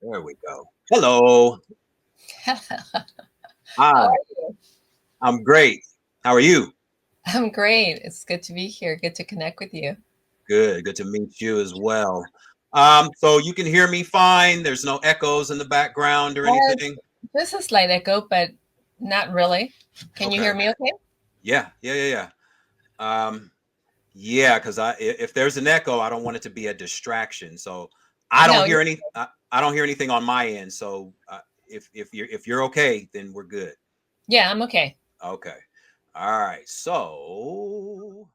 There we go. Hello. How Hi. are you? I'm great. How are you? I'm great. It's good to be here. Good to connect with you. Good. Good to meet you as well. So you can hear me fine. There's no echoes in the background or Uh, anything. just a slight echo, but not really. Can you Okay. hear me okay? Yeah. Yeah. Yeah. Yeah. Yeah. Because if there's an echo, I don't want it to be a distraction. So I don't No, hear any. I don't hear anything on my end. So if you're okay, then we're good. yeah, I'm okay. Okay. All right. So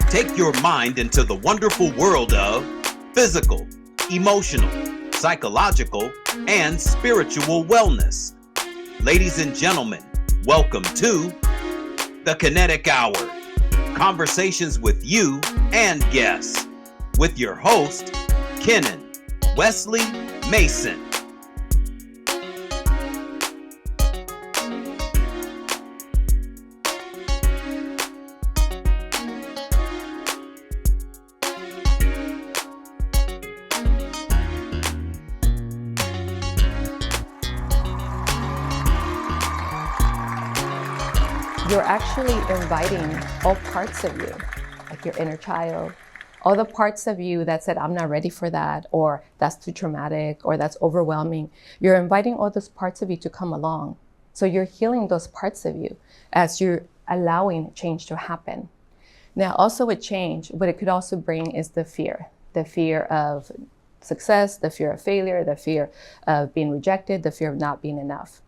take your mind into the wonderful world of physical, emotional, psychological, and spiritual wellness. Ladies and gentlemen, welcome to the Kinetic Hour. Conversations with you and guests. With your host, Kenan Wesley Mason. You're actually inviting all parts of you, like your inner child, all the parts of you that said, I'm not ready for that, or that's too traumatic, or that's overwhelming. You're inviting all those parts of you to come along. So you're healing those parts of you as you're allowing change to happen. Now, also with change, what it could also bring is the fear of success, the fear of failure, the fear of being rejected, the fear of not being enough.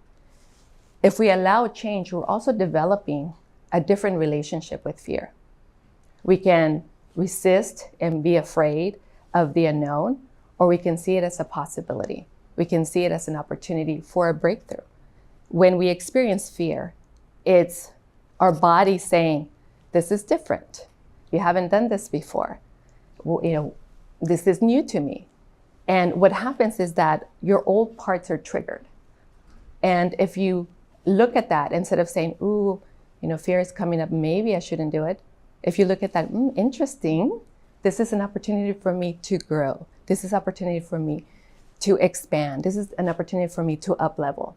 If we allow change, we're also developing a different relationship with fear. We can resist and be afraid of the unknown, or we can see it as a possibility. We can see it as an opportunity for a breakthrough. When we experience fear, it's our body saying, this is different. You haven't done this before. This is new to me. And what happens is that your old parts are triggered. And if you look at that instead of saying, ooh, fear is coming up, maybe I shouldn't do it. If you look at that, interesting, this is an opportunity for me to grow. This is an opportunity for me to expand. This is an opportunity for me to up level.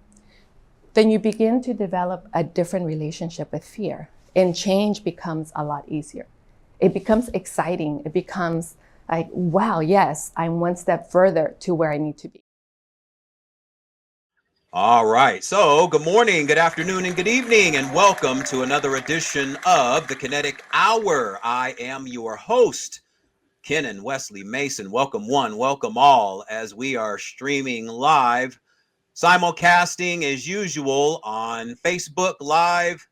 Then you begin to develop a different relationship with fear, and change becomes a lot easier. It becomes exciting. It becomes like, wow, yes, I'm one step further to where I need to be. All right. So, good morning, good afternoon, and good evening, and welcome to another edition of the Kinetic Hour. I am your host, Kenan Wesley Mason. Welcome, one, welcome all, as we are streaming live, simulcasting as usual on Facebook Live,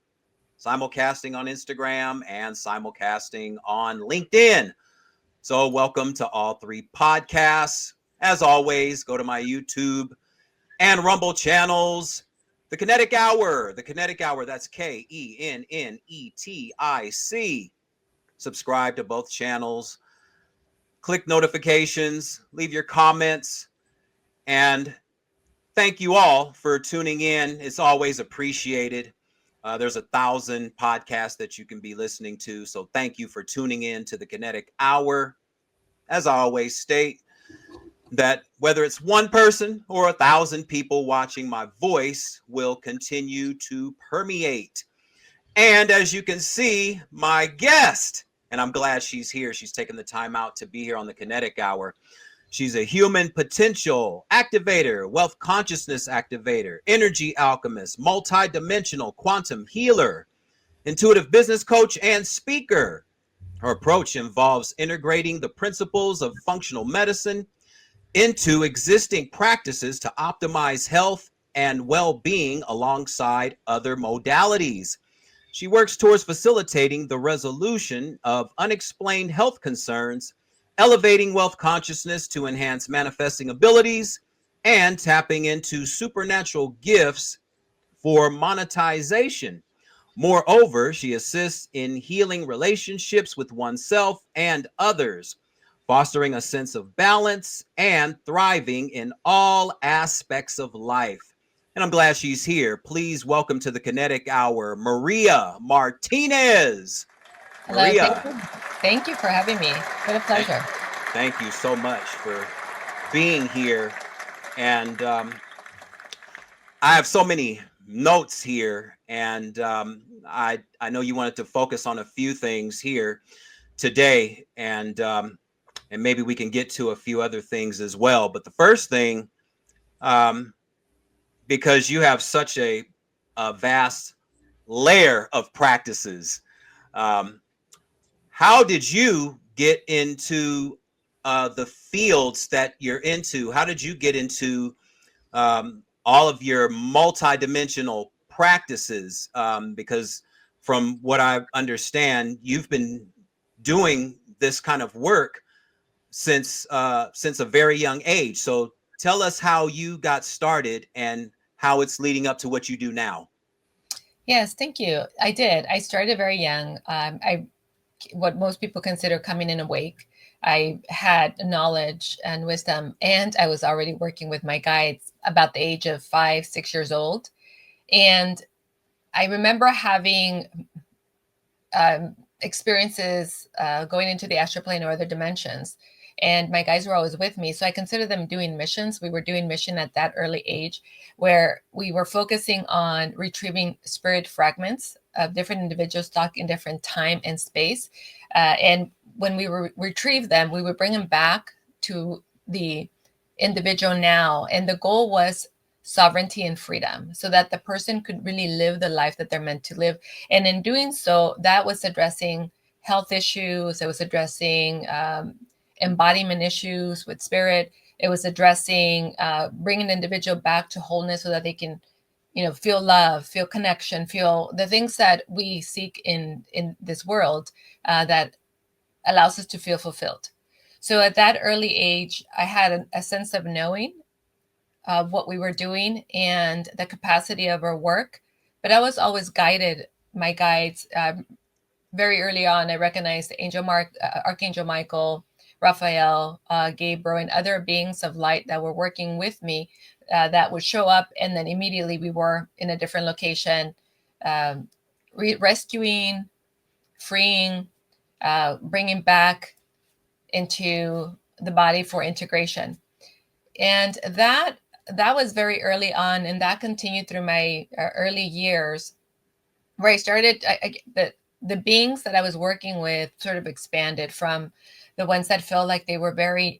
simulcasting on Instagram, and simulcasting on LinkedIn. So, welcome to all three podcasts. As always, go to my YouTube and Rumble channels. The Kinetic Hour. The Kinetic Hour. That's KENNETIC. Subscribe to both channels. Click notifications. Leave your comments. And thank you all for tuning in. It's always appreciated. There's 1,000 podcasts that you can be listening to. So thank you for tuning in to the Kinetic Hour. As I always state, that whether it's one person or 1,000 people watching, my voice will continue to permeate. And as you can see, my guest, and I'm glad she's here. She's taken the time out to be here on the Kinetic Hour. She's a human potential activator, wealth consciousness activator, energy alchemist, multidimensional quantum healer, intuitive business coach, and speaker. Her approach involves integrating the principles of functional medicine into existing practices to optimize health and well being alongside other modalities. She works towards facilitating the resolution of unexplained health concerns, elevating wealth consciousness to enhance manifesting abilities, and tapping into supernatural gifts for monetization. Moreover, she assists in healing relationships with oneself and others, fostering a sense of balance and thriving in all aspects of life. And I'm glad she's here. Please welcome to the Kinetic Hour, Maria Martinez. Hello. Thank Maria, you. Thank you for having me. What a thank, pleasure. Thank you so much for being here. And I have so many notes here, and I know you wanted to focus on a few things here today, and maybe we can get to a few other things as well. But the first thing, um, because you have such a vast layer of practices, um, how did you get into the fields that you're into? How did you get into all of your multidimensional practices? Because from what I understand, you've been doing this kind of work since a very young age. So tell us how you got started and how it's leading up to what you do now. Yes, thank you. I did. I started very young. What most people consider coming in awake. I had knowledge and wisdom, and I was already working with my guides about the age of 5, 6 years old. And I remember having experiences going into the astral plane or other dimensions. And my guys were always with me. So I consider them doing missions. We were doing mission at that early age where we were focusing on retrieving spirit fragments of different individuals stuck in different time and space. And when we retrieve them, we would bring them back to the individual now. And the goal was sovereignty and freedom so that the person could really live the life that they're meant to live. And in doing so, that was addressing health issues. It was addressing embodiment issues with spirit. It was addressing bringing the individual back to wholeness so that they can, feel love, feel connection, feel the things that we seek in this world that allows us to feel fulfilled. So at that early age, I had a sense of knowing what we were doing and the capacity of our work. But I was always guided, my guides, very early on. I recognized Archangel Michael, Raphael, Gabriel, and other beings of light that were working with me that would show up. And then immediately we were in a different location, rescuing, freeing, bringing back into the body for integration. And that was very early on, and that continued through my early years, where I started. The beings that I was working with sort of expanded from the ones that felt like they were very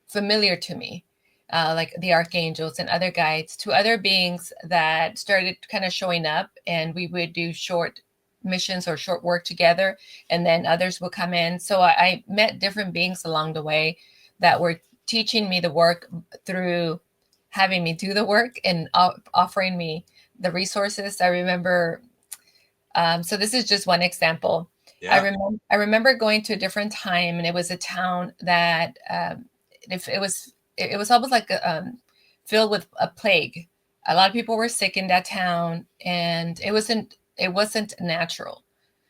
familiar to me, like the archangels and other guides, to other beings that started kind of showing up, and we would do short missions or short work together, and then others would come in. So I met different beings along the way that were teaching me the work through having me do the work and offering me the resources. I remember, so this is just one example. Yeah. I remember going to a different time, and it was a town that it was almost like filled with a plague. A lot of people were sick in that town, and it wasn't natural.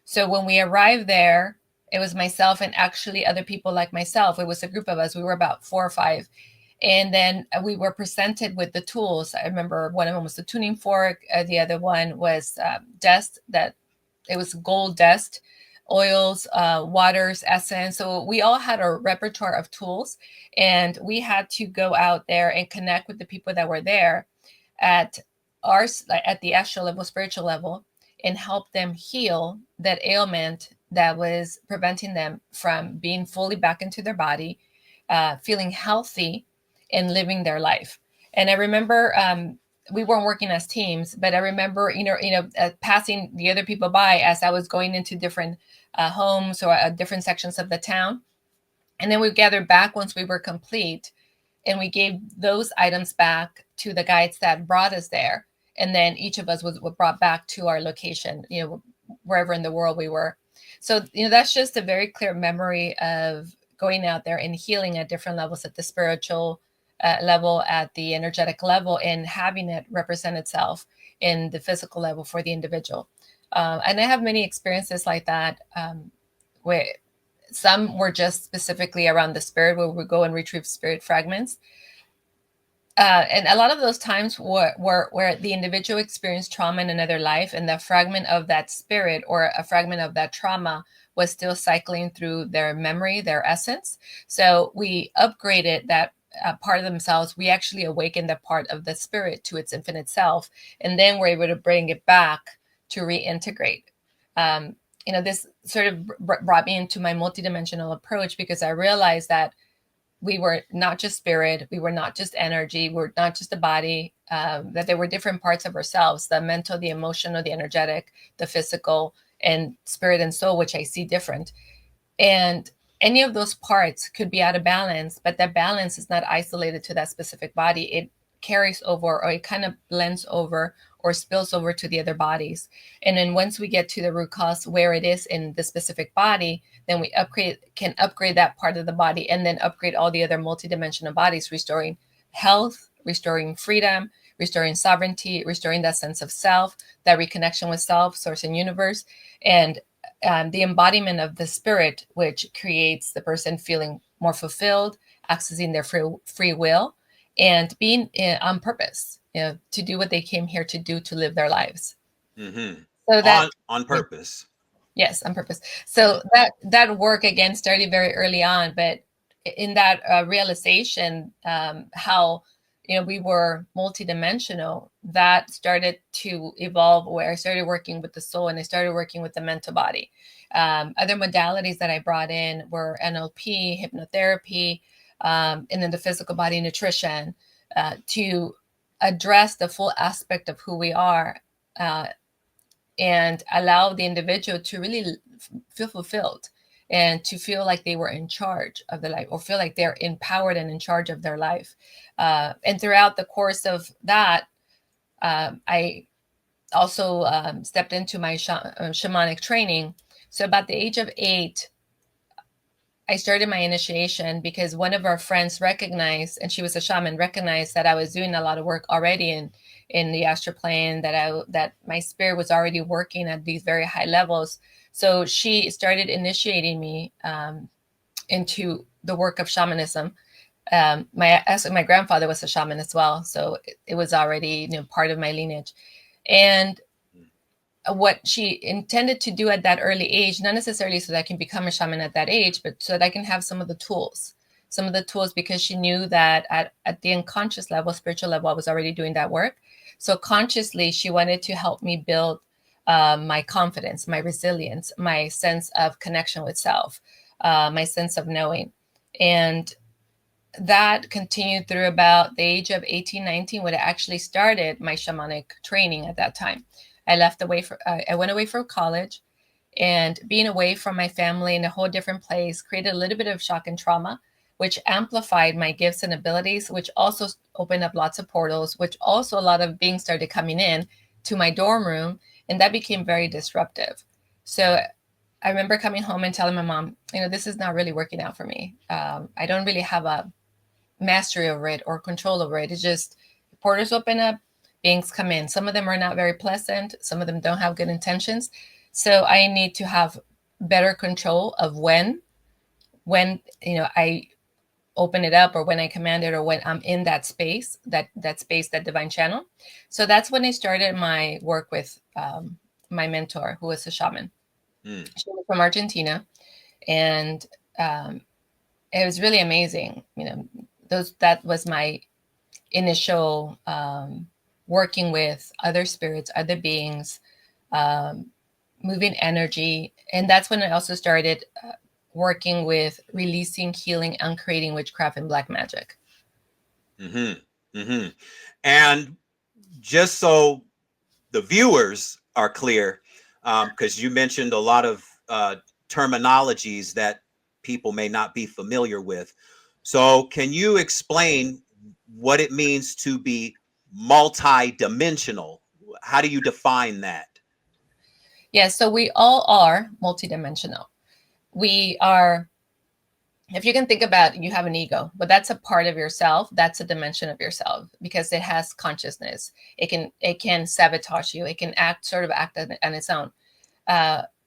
So when we arrived there, it was myself and actually other people like myself. It was a group of us. We were about 4 or 5. And then we were presented with the tools. I remember one of them was the tuning fork. The other one was dust, that it was gold dust, oils, waters, essence. So we all had a repertoire of tools, and we had to go out there and connect with the people that were there at the astral level, spiritual level, and help them heal that ailment that was preventing them from being fully back into their body, feeling healthy, and living their life. And I remember we weren't working as teams, but I remember passing the other people by as I was going into different homes or different sections of the town. And then we gathered back once we were complete, and we gave those items back to the guides that brought us there. And then each of us was brought back to our location, wherever in the world we were. So, that's just a very clear memory of going out there and healing at different levels, at the spiritual level, at the energetic level, and having it represent itself in the physical level for the individual. And I have many experiences like that, where some were just specifically around the spirit, where we go and retrieve spirit fragments. And a lot of those times where the individual experienced trauma in another life, and the fragment of that spirit or a fragment of that trauma was still cycling through their memory, their essence. So we upgraded that part of themselves. We actually awakened that part of the spirit to its infinite self, and then we're able to bring it back to reintegrate. This sort of brought me into my multidimensional approach, because I realized that we were not just spirit, we were not just energy, we were not just the body, that there were different parts of ourselves, the mental, the emotional, the energetic, the physical, and spirit and soul, which I see different. And any of those parts could be out of balance, but that balance is not isolated to that specific body. It carries over, or it kind of blends over or spills over to the other bodies. And then once we get to the root cause where it is in the specific body, then we can upgrade that part of the body, and then upgrade all the other multidimensional bodies, restoring health, restoring freedom, restoring sovereignty, restoring that sense of self, that reconnection with self, source, and universe, and the embodiment of the spirit, which creates the person feeling more fulfilled, accessing their free will, and being on purpose, to do what they came here to do, to live their lives. Mm-hmm. So that on purpose. Yes, on purpose. So that work again started very early on, but in that realization, how we were multidimensional, that started to evolve, where I started working with the soul and I started working with the mental body. Other modalities that I brought in were NLP, hypnotherapy, and then the physical body nutrition, to address the full aspect of who we are, and allow the individual to really feel fulfilled, and to feel like they were in charge of their life, or feel like they're empowered and in charge of their life. And throughout the course of that, I also stepped into my shamanic training. So about the age of 8, I started my initiation because one of our friends recognized, and she was a shaman, recognized that I was doing a lot of work already in the astral plane, that my spirit was already working at these very high levels. So she started initiating me into the work of shamanism. My grandfather was a shaman as well, so it was already part of my lineage. And what she intended to do at that early age, not necessarily so that I can become a shaman at that age, but so that I can have some of the tools, because she knew that at the unconscious level, spiritual level, I was already doing that work. So consciously, she wanted to help me build my confidence, my resilience, my sense of connection with self, my sense of knowing. And that continued through about the age of 18, 19, when I actually started my shamanic training at that time. I went away for college, and being away from my family in a whole different place created a little bit of shock and trauma, which amplified my gifts and abilities, which also opened up lots of portals, which also a lot of beings started coming in to my dorm room, and that became very disruptive. So I remember coming home and telling my mom, this is not really working out for me. I don't really have a mastery over it or control over it. It's just portals open up, beings come in. Some of them are not very pleasant. Some of them don't have good intentions. So I need to have better control of when I open it up, or when I command it, or when I'm in that space, that divine channel. So that's when I started my work with my mentor, who was a shaman. She was from Argentina, and it was really amazing. That was my initial working with other spirits, other beings, moving energy. And that's when I also started working with releasing, healing, and creating witchcraft and black magic. Mm-hmm. Mm-hmm. And just so the viewers are clear, because you mentioned a lot of terminologies that people may not be familiar with. So can you explain what it means to be multidimensional? How do you define that? Yeah, so we all are multidimensional. We are, if you can think about it, you have an ego, but that's a part of yourself. That's a dimension of yourself, because it has consciousness. It can sabotage you. It can act on its own.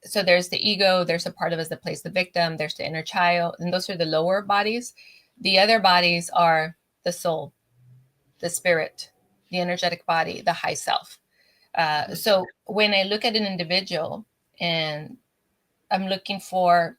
So there's the ego, there's a part of us that plays the victim, there's the inner child, and those are the lower bodies. The other bodies are the soul. the spirit, the energetic body, the high self. So when I look at an individual and I'm looking for,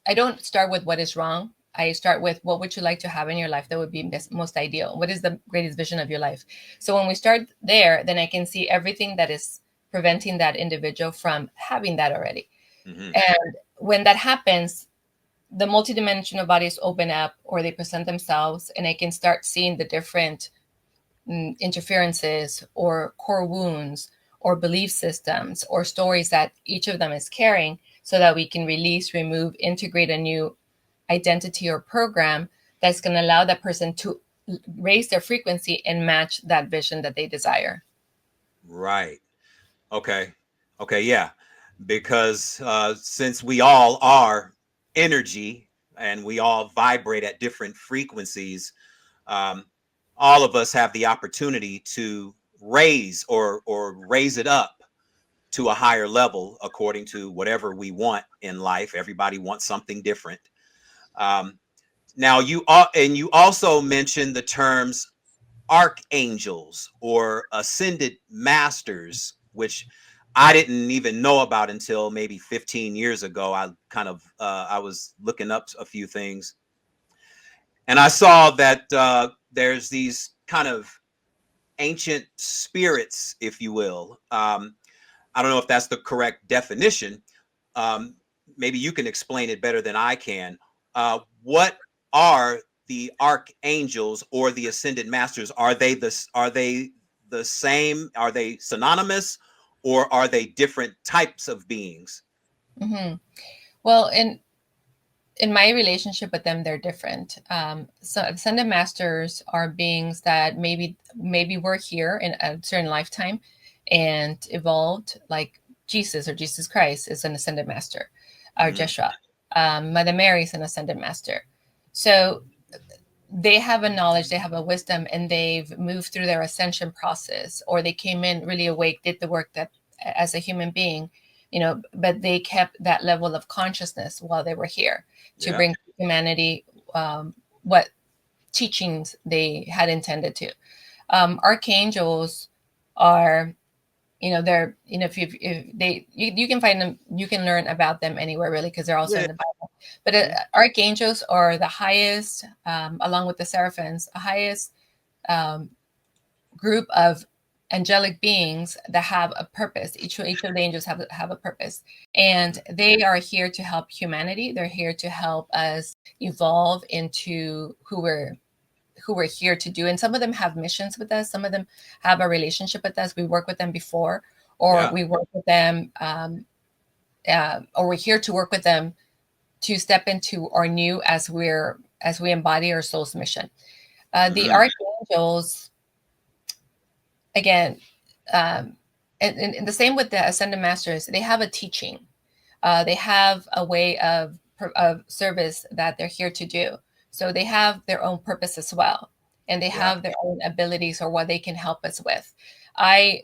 I don't start with what is wrong. I start with what would you like to have in your life that would be most ideal? What is the greatest vision of your life? So when we start there, then I can see everything that is preventing that individual from having that already. And when that happens, the multidimensional bodies open up or they present themselves, and I can start seeing the different interferences or core wounds or belief systems or stories that each of them is carrying, so that we can release, remove, integrate a new identity or program that's going to allow that person to raise their frequency and match that vision that they desire. Right. Okay. Okay. Yeah. Because since we all are energy and we all vibrate at different frequencies, um, all of us have the opportunity to raise or raise it up to a higher level according to whatever we want in life. Everybody wants something different. Um, Now you also mentioned the terms archangels or ascended masters, which I didn't even know about until maybe 15 years ago. I was looking up a few things, and I saw that there's these kind of ancient spirits, if you will. I don't know if that's the correct definition. Um, Maybe you can explain it better than I can. What are the archangels or the ascended masters? Are they the same? Are they synonymous, or are they different types of beings? Mm-hmm. Well, in my relationship with them, they're different. So ascended masters are beings that maybe were here in a certain lifetime and evolved, like Jesus or Jesus Christ is an ascended master, or Jeshua. Mother Mary is an ascended master. So they have a knowledge, they have a wisdom, and they've moved through their ascension process, or they came in really awake, did the work that as a human being, but they kept that level of consciousness while they were here to bring humanity what teachings they had intended to. Archangels are, they're, you can find them, you can learn about them anywhere really, because they're also in the Bible. But archangels are the highest, along with the seraphims, the highest group of angelic beings that have a purpose. Each of the angels have a purpose, and they are here to help humanity. They're here to help us evolve into who we're here to do. And some of them have missions with us. Some of them have a relationship with us. We work with them before, or we work with them, or we're here to work with them to step into our new as we embody our soul's mission. The archangels, again, and the same with the ascended masters, they have a teaching. They have a way of service that they're here to do. So they have their own purpose as well. And they have their own abilities or what they can help us with. I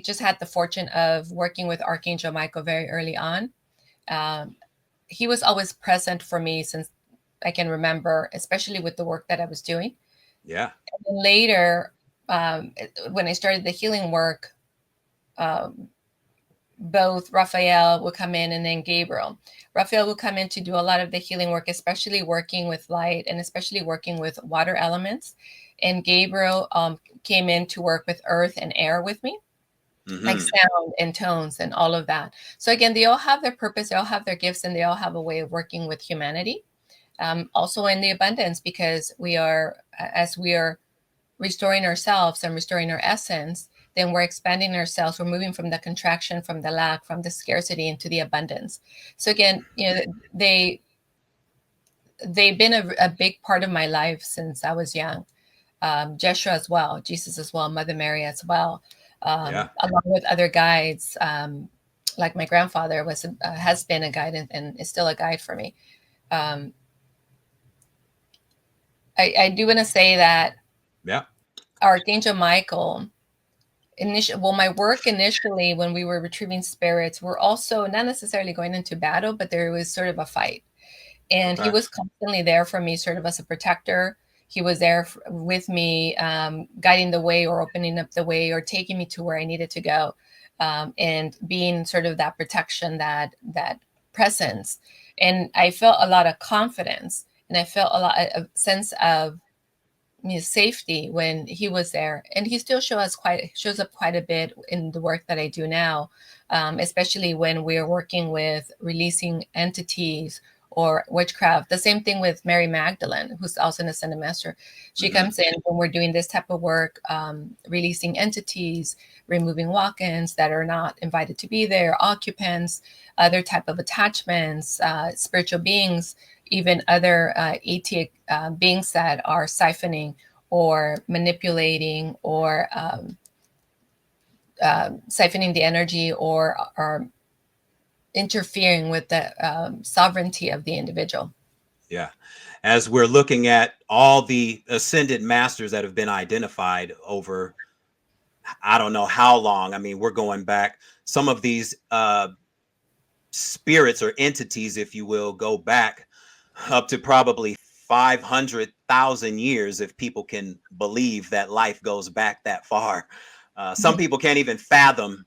just had the fortune of working with Archangel Michael very early on. He was always present for me since I can remember, especially with the work that I was doing. Yeah. And then later, when I started the healing work, both Raphael would come in and then Gabriel. Raphael would come in to do a lot of the healing work, especially working with light and especially working with water elements. And Gabriel came in to work with earth and air with me, like sound and tones and all of that. So again, they all have their purpose, they all have their gifts, and they all have a way of working with humanity. Also in the abundance, because as we are restoring ourselves and restoring our essence, then we're expanding ourselves. We're moving from the contraction, from the lack, from the scarcity into the abundance. So again, they've been a big part of my life since I was young. Jeshua as well, Jesus as well, Mother Mary as well, along with other guides. Like my grandfather has been a guide and is still a guide for me. I do want to say that Archangel Michael, my work initially when we were retrieving spirits, were also not necessarily going into battle, but there was sort of a fight. And he was constantly there for me, sort of as a protector. He was there with me, guiding the way or opening up the way or taking me to where I needed to go, and being sort of that protection, that presence. And I felt a lot of confidence, and I felt a sense of safety when he was there. And he still shows up quite a bit in the work that I do now, especially when we're working with releasing entities or witchcraft. The same thing with Mary Magdalene, who's also an ascended master. She comes in when we're doing this type of work, releasing entities, removing walk-ins that are not invited to be there, occupants, other type of attachments, spiritual beings, even other ET beings that are siphoning or manipulating or siphoning the energy or interfering with the sovereignty of the individual. Yeah. As we're looking at all the ascended masters that have been identified over, I don't know how long. I mean, we're going back. Some of these spirits or entities, if you will, go back up to probably 500,000 years, if people can believe that life goes back that far. Some people can't even fathom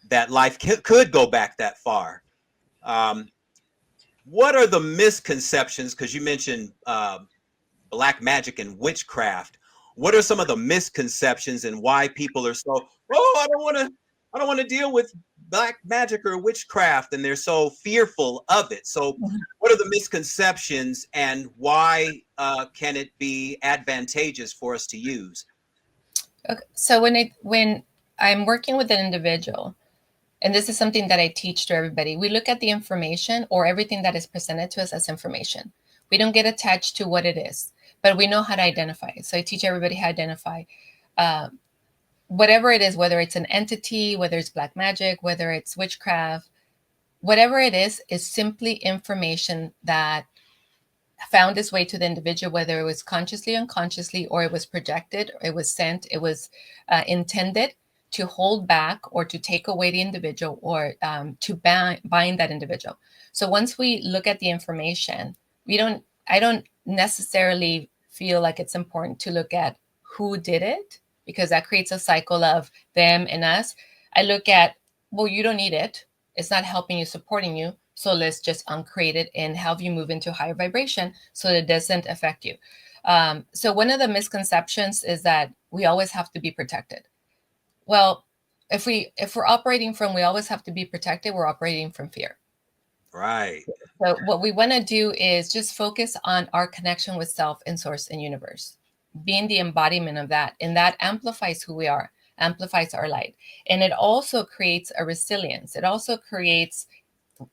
that life could go back that far. What are the misconceptions? Because you mentioned black magic and witchcraft. What are some of the misconceptions and why people are so, I don't want to deal with black magic or witchcraft, and they're so fearful of it. So what are the misconceptions, and why can it be advantageous for us to use? Okay. So when I'm working with an individual, and this is something that I teach to everybody, we look at the information or everything that is presented to us as information. We don't get attached to what it is, but we know how to identify it. So I teach everybody how to identify whatever it is, whether it's an entity, whether it's black magic, whether it's witchcraft, whatever it is simply information that found its way to the individual, whether it was consciously, unconsciously, or it was projected, or it was sent, it was intended to hold back or to take away the individual, or to bind that individual. So once we look at the information, I don't necessarily feel like it's important to look at who did it, because that creates a cycle of them and us. I look at, well, you don't need it. It's not helping you, supporting you. So let's just uncreate it and help you move into higher vibration so that it doesn't affect you. So one of the misconceptions is that we always have to be protected. Well, if we're operating from we always have to be protected, we're operating from fear. Right. So what we want to do is just focus on our connection with self and source and universe, being the embodiment of that. And that amplifies who we are, amplifies our light. And it also creates a resilience. It also creates,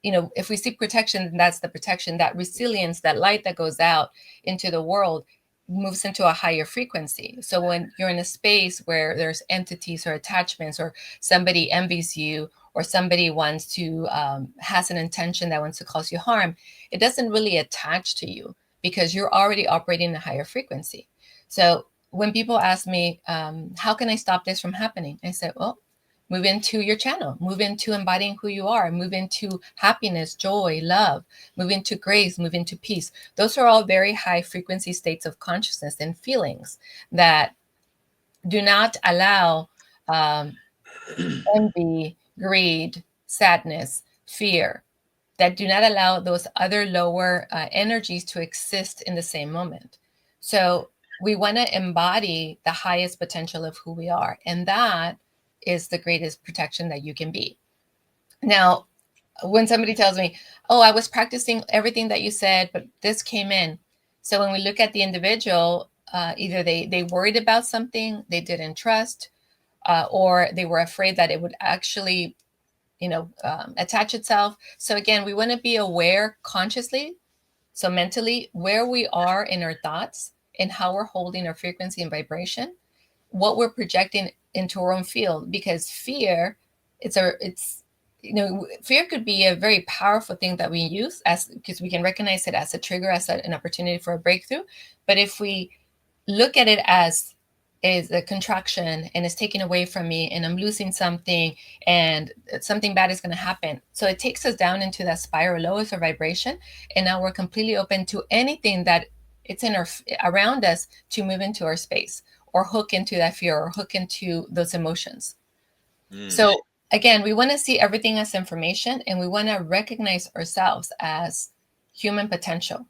if we seek protection, that's the protection, that resilience, that light that goes out into the world moves into a higher frequency. So when you're in a space where there's entities or attachments, or somebody envies you, or somebody wants to, has an intention that wants to cause you harm, it doesn't really attach to you because you're already operating in a higher frequency. So when people ask me, how can I stop this from happening? I said, well, move into your channel, move into embodying who you are, move into happiness, joy, love, move into grace, move into peace. Those are all very high frequency states of consciousness and feelings that do not allow envy, greed, sadness, fear, that do not allow those other lower energies to exist in the same moment. So we want to embody the highest potential of who we are. And that is the greatest protection that you can be. Now, when somebody tells me, oh, I was practicing everything that you said, but this came in. So when we look at the individual, either they worried about something they didn't trust, or they were afraid that it would actually, attach itself. So again, we want to be aware consciously, so mentally, where we are in our thoughts and how we're holding our frequency and vibration, what we're projecting into our own field. Because fear, fear could be a very powerful thing that we use because we can recognize it as a trigger, as an opportunity for a breakthrough. But if we look at it as is a contraction and it's taken away from me and I'm losing something and something bad is going to happen. So it takes us down into that spiral, lowers our vibration. And now we're completely open to anything that It's in our around us to move into our space or hook into that fear or hook into those emotions. So again, we want to see everything as information, and we want to recognize ourselves as human potential.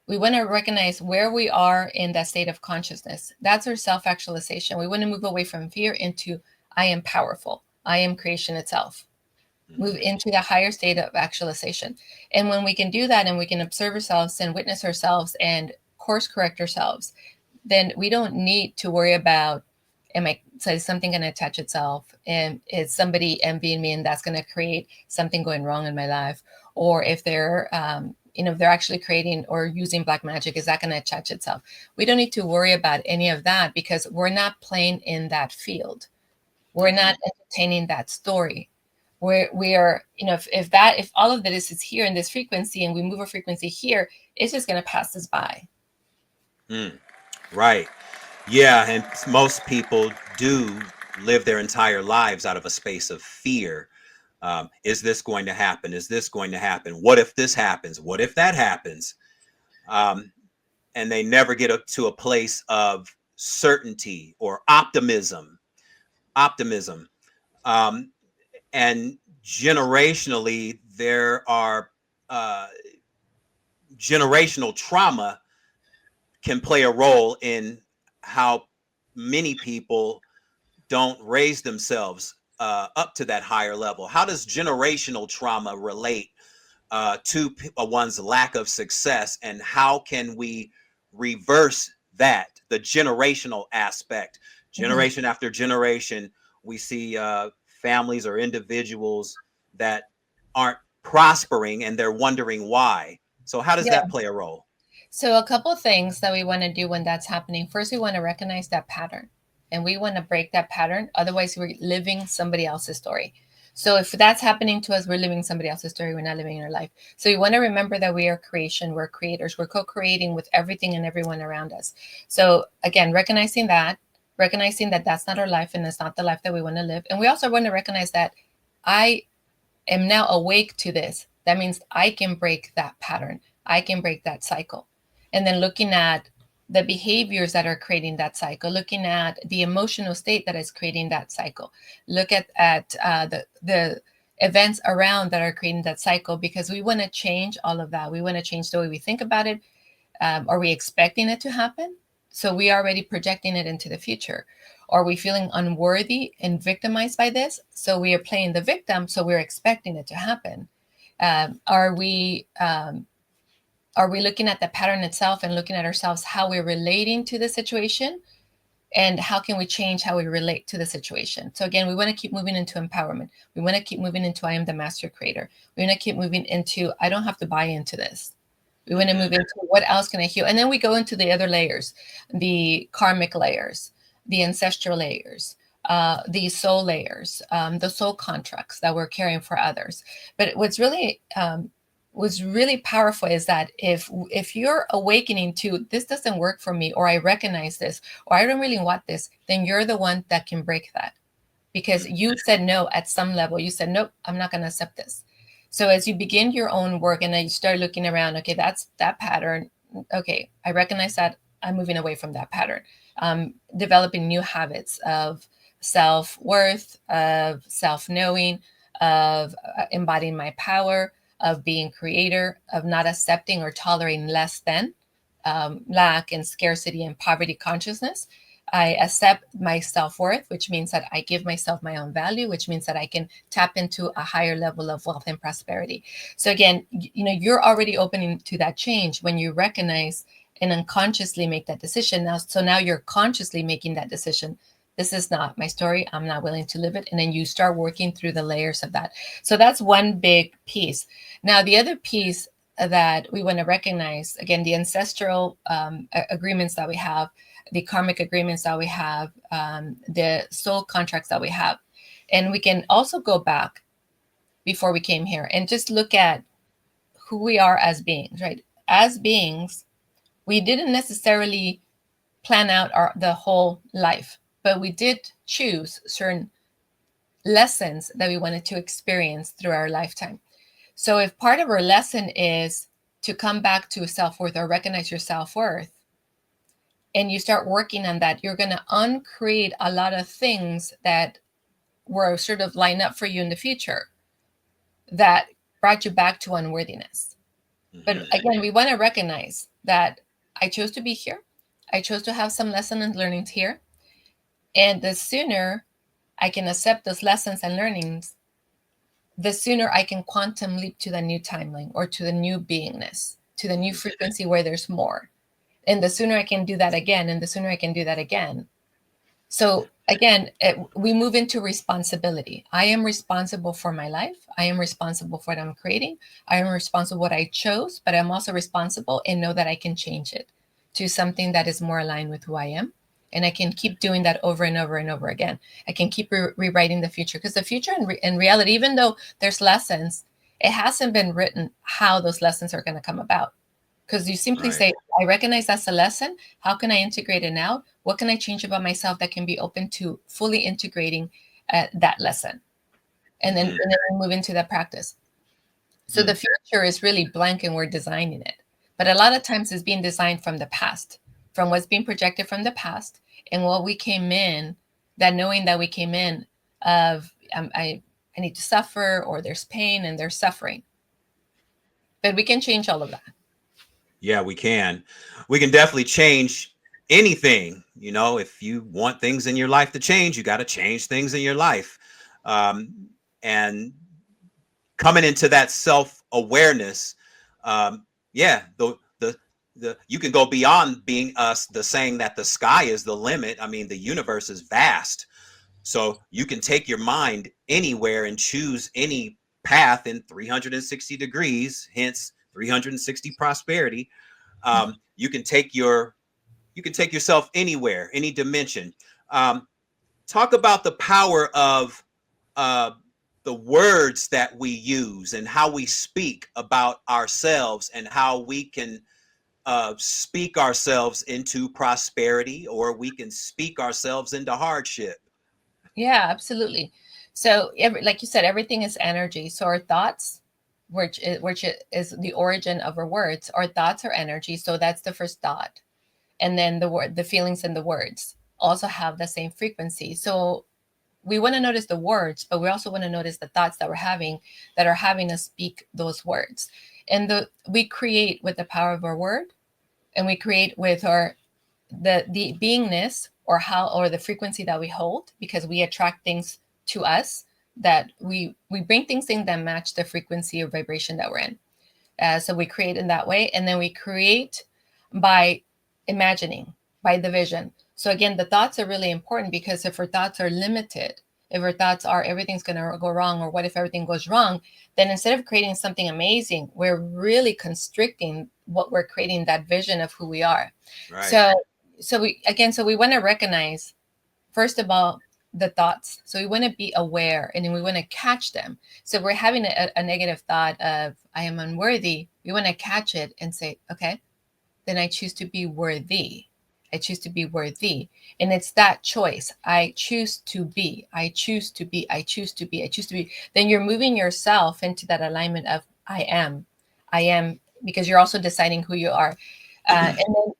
We want to recognize where we are in that state of consciousness. That's our self-actualization. We want to move away from fear into I am powerful. I am creation itself. Move into the higher state of actualization. And when we can do that and we can observe ourselves and witness ourselves and course correct ourselves, then we don't need to worry about, is something going to attach itself? And is somebody envying me and that's going to create something going wrong in my life? Or if they're, if they're actually creating or using black magic, is that going to attach itself? We don't need to worry about any of that because we're not playing in that field. We're not entertaining that story. We are, if all of this is here in this frequency and we move a frequency here, it's just going to pass us by. Right. Yeah. And most people do live their entire lives out of a space of fear. Is this going to happen? Is this going to happen? What if this happens? What if that happens? And they never get up to a place of certainty or optimism. And generationally, there are generational trauma can play a role in how many people don't raise themselves up to that higher level. How does generational trauma relate to one's lack of success, and how can we reverse that, the generational aspect? Generation after generation, we see families or individuals that aren't prospering and they're wondering why. So how does that play a role? So a couple of things that we want to do when that's happening. First, we want to recognize that pattern and we want to break that pattern. Otherwise, we're living somebody else's story. So if that's happening to us, we're living somebody else's story. We're not living in our life. So you want to remember that we are creation. We're creators. We're co-creating with everything and everyone around us. So again, recognizing that that's not our life and it's not the life that we want to live. And we also want to recognize that I am now awake to this. That means I can break that pattern. I can break that cycle. And then looking at the behaviors that are creating that cycle, looking at the emotional state that is creating that cycle, look at the events around that are creating that cycle, because we want to change all of that. We want to change the way we think about it. Are we expecting it to happen? So we are already projecting it into the future. Are we feeling unworthy and victimized by this? So we are playing the victim. So we're expecting it to happen. Are we looking at the pattern itself and looking at ourselves, how we're relating to the situation, and how can we change how we relate to the situation? So again, we want to keep moving into empowerment. We want to keep moving into I am the master creator. We want to keep moving into I don't have to buy into this. We want to move into what else can I heal? And then we go into the other layers, the karmic layers, the ancestral layers, the soul layers, the soul contracts that we're carrying for others. But what's really powerful is that if you're awakening to this doesn't work for me, or I recognize this, or I don't really want this, then you're the one that can break that, because you said no at some level. You said, nope, I'm not going to accept this. So as you begin your own work and then you start looking around, okay, that's that pattern. Okay, I recognize that. I'm moving away from that pattern. Developing new habits of self-worth, of self-knowing, of embodying my power, of being creator, of not accepting or tolerating less than, lack and scarcity and poverty consciousness. I accept my self-worth, which means that I give myself my own value, which means that I can tap into a higher level of wealth and prosperity. So again, you're already opening to that change when you recognize and unconsciously make that decision. Now you're consciously making that decision. This is not my story. I'm not willing to live it. And then you start working through the layers of that. So that's one big piece. Now, the other piece that we want to recognize, again, the ancestral agreements that we have, the karmic agreements that we have, the soul contracts that we have. And we can also go back before we came here and just look at who we are as beings, right? As beings, we didn't necessarily plan out the whole life, but we did choose certain lessons that we wanted to experience through our lifetime. So if part of our lesson is to come back to self-worth or recognize your self-worth, and you start working on that, you're going to uncreate a lot of things that were sort of lined up for you in the future that brought you back to unworthiness. But again, we want to recognize that I chose to be here. I chose to have some lessons and learnings here. And the sooner I can accept those lessons and learnings, the sooner I can quantum leap to the new timeline or to the new beingness, to the new frequency where there's more. And the sooner I can do that again, and the sooner I can do that again. So again, we move into responsibility. I am responsible for my life. I am responsible for what I'm creating. I am responsible for what I chose, but I'm also responsible and know that I can change it to something that is more aligned with who I am. And I can keep doing that over and over and over again. I can keep rewriting the future, because the future in reality, even though there's lessons, it hasn't been written how those lessons are going to come about. Because you simply say, I recognize that's a lesson. How can I integrate it now? What can I change about myself that can be open to fully integrating that lesson? And then move into that practice. So the future is really blank and we're designing it. But a lot of times it's being designed from the past, from what's being projected from the past and what we came in, that knowing that we came in of, I need to suffer, or there's pain and there's suffering. But we can change all of that. Yeah, we can. We can definitely change anything. You know, if you want things in your life to change, you got to change things in your life. And coming into that self-awareness, yeah, the you can go beyond being the saying that the sky is the limit. I mean, the universe is vast. So you can take your mind anywhere and choose any path in 360 degrees, hence 360 prosperity. You can take yourself anywhere, any dimension. Talk about the power of the words that we use and how we speak about ourselves, and how we can speak ourselves into prosperity, or we can speak ourselves into hardship. Yeah, absolutely. So, like you said, everything is energy. So our thoughts, which is the origin of our words, our thoughts are energy. So that's the first thought, and then the feelings and the words also have the same frequency. So we want to notice the words, but we also want to notice the thoughts that we're having that are having us speak those words. And we create with the power of our word, and we create with the beingness, or the frequency that we hold, because we attract things to us, that we bring things in that match the frequency or vibration that we're in. So we create in that way, and then we create by imagining, by the vision. So again, the thoughts are really important, because if our thoughts are limited, if our thoughts are everything's going to go wrong, or what if everything goes wrong, then instead of creating something amazing, we're really constricting what we're creating, that vision of who we are. Right. So we want to recognize, first of all, the thoughts. So we want to be aware, and then we want to catch them. So we're having a negative thought of, I am unworthy. We want to catch it and say, okay, then I choose to be worthy. I choose to be worthy. And it's that choice. I choose to be. I choose to be. I choose to be. I choose to be. Then you're moving yourself into that alignment of I am. I am, because you're also deciding who you are. And then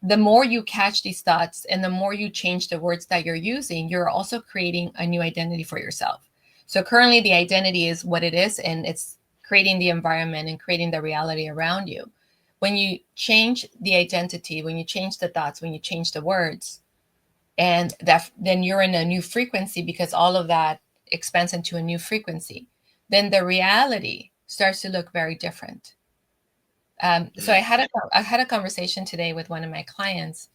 the more you catch these thoughts and the more you change the words that you're using, you're also creating a new identity for yourself. So currently the identity is what it is, and it's creating the environment and creating the reality around you. When you change the identity, when you change the thoughts, when you change the words, and then you're in a new frequency, because all of that expands into a new frequency, then the reality starts to look very different. So I had a conversation today with one of my clients,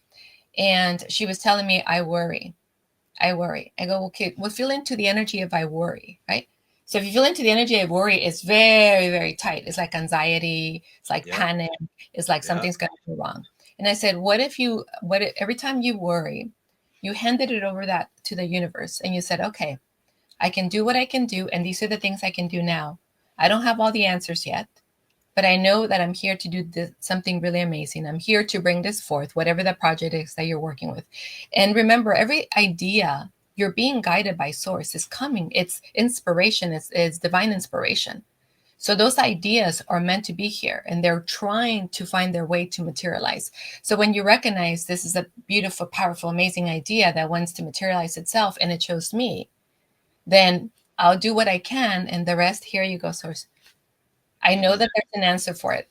and she was telling me, I worry. I go, okay, well, feel into the energy of I worry, right? So if you feel into the energy of worry, it's very, very tight. It's like anxiety. It's like panic. It's like something's going to go wrong. And I said, what if every time you worry, you handed it over to the universe, and you said, okay, I can do what I can do, and these are the things I can do now. I don't have all the answers yet, but I know that I'm here to do something really amazing. I'm here to bring this forth, whatever the project is that you're working with. And remember, every idea, you're being guided by source, is coming. It's inspiration. It's divine inspiration. So those ideas are meant to be here, and they're trying to find their way to materialize. So when you recognize this is a beautiful, powerful, amazing idea that wants to materialize itself, and it chose me, then I'll do what I can, and the rest, here you go, source. I know that there's an answer for it.